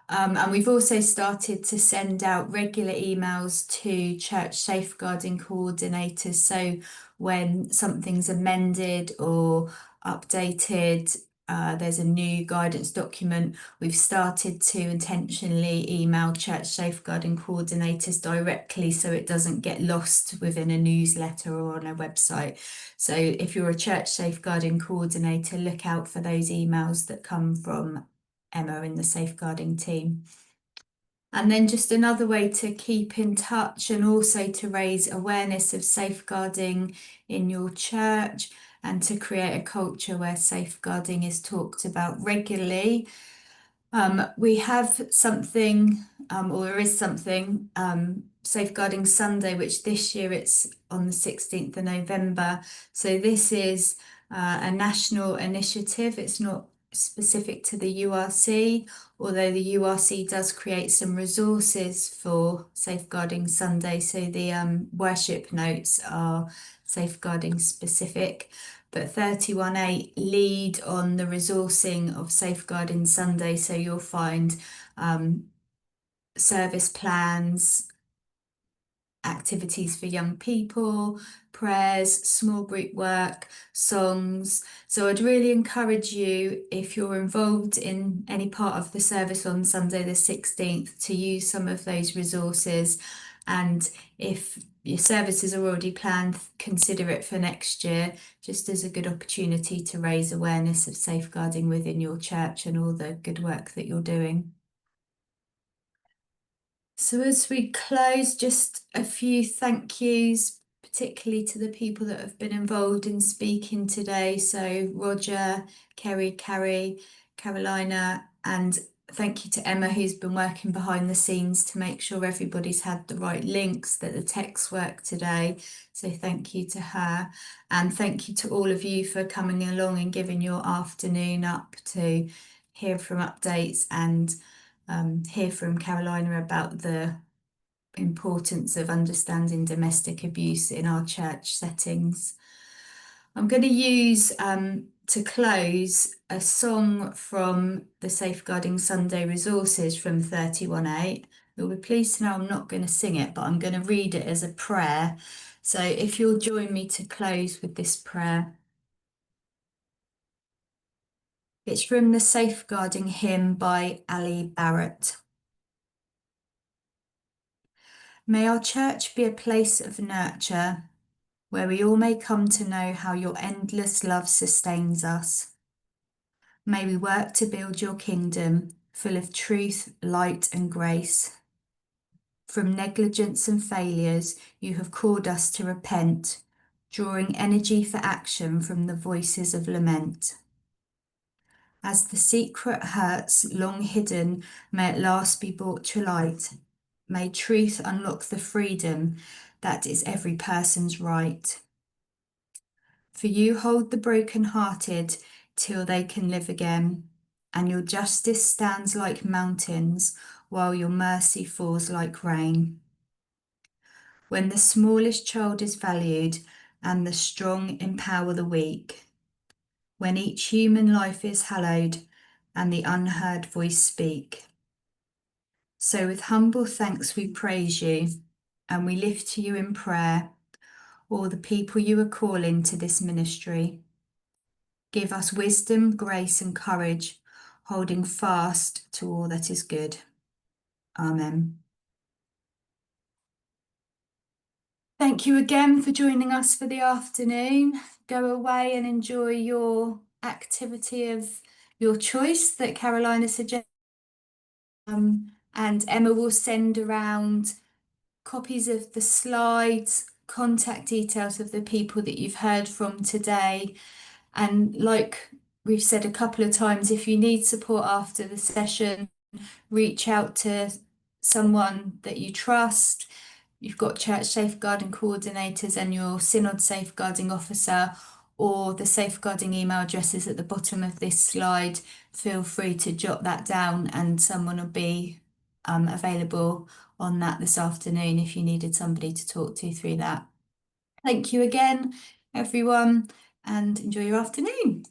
And we've also started to send out regular emails to church safeguarding coordinators. So when something's amended or updated, there's a new guidance document, we've started to intentionally email church safeguarding coordinators directly so it doesn't get lost within a newsletter or on a website. So if you're a church safeguarding coordinator, look out for those emails that come from Emma in the safeguarding team. And then just another way to keep in touch and also to raise awareness of safeguarding in your church and to create a culture where safeguarding is talked about regularly. We have something, or there is something, Safeguarding Sunday, which this year it's on the 16th of November. So this is a national initiative. It's not specific to the URC, although the URC does create some resources for Safeguarding Sunday. So the worship notes are safeguarding specific, but 31.8 lead on the resourcing of Safeguarding Sunday. So you'll find service plans, activities for young people, prayers, small group work, songs. So I'd really encourage you, if you're involved in any part of the service on Sunday the 16th, to use some of those resources. And if your services are already planned, consider it for next year, just as a good opportunity to raise awareness of safeguarding within your church and all the good work that you're doing. So as we close, just a few thank yous, particularly to the people that have been involved in speaking today. So Roger, Carrie, Carolina, and thank you to Emma, who's been working behind the scenes to make sure everybody's had the right links, that the text worked today. So thank you to her. And thank you to all of you for coming along and giving your afternoon up to hear from updates and hear from Carolina about the importance of understanding domestic abuse in our church settings. I'm going to use, to close, a song from the Safeguarding Sunday resources from 31.8. You'll be pleased to know I'm not going to sing it, but I'm going to read it as a prayer. So if you'll join me to close with this prayer. It's from the Safeguarding Hymn by Ali Barrett. May our church be a place of nurture, where we all may come to know how your endless love sustains us. May we work to build your kingdom, full of truth, light, and grace. From negligence and failures, you have called us to repent, drawing energy for action from the voices of lament. As the secret hurts long hidden may at last be brought to light, May truth unlock the freedom that is every person's right. For you hold the broken-hearted till they can live again, and your justice stands like mountains, while your mercy falls like rain. When the smallest child is valued, and the strong empower the weak, when each human life is hallowed, and the unheard voice speak. So with humble thanks we praise you, and we lift to you in prayer all the people you are calling to this ministry. Give us wisdom, grace, and courage, holding fast to all that is good. Amen. Thank you again for joining us for the afternoon. Go away and enjoy your activity of your choice that Carolina suggested. And Emma will send around copies of the slides, contact details of the people that you've heard from today. And like we've said a couple of times, if you need support after the session, reach out to someone that you trust. You've got church safeguarding coordinators and your synod safeguarding officer, or the safeguarding email addresses at the bottom of this slide. Feel free to jot that down and someone will be available on that this afternoon if you needed somebody to talk to through that. Thank you again, everyone, and enjoy your afternoon.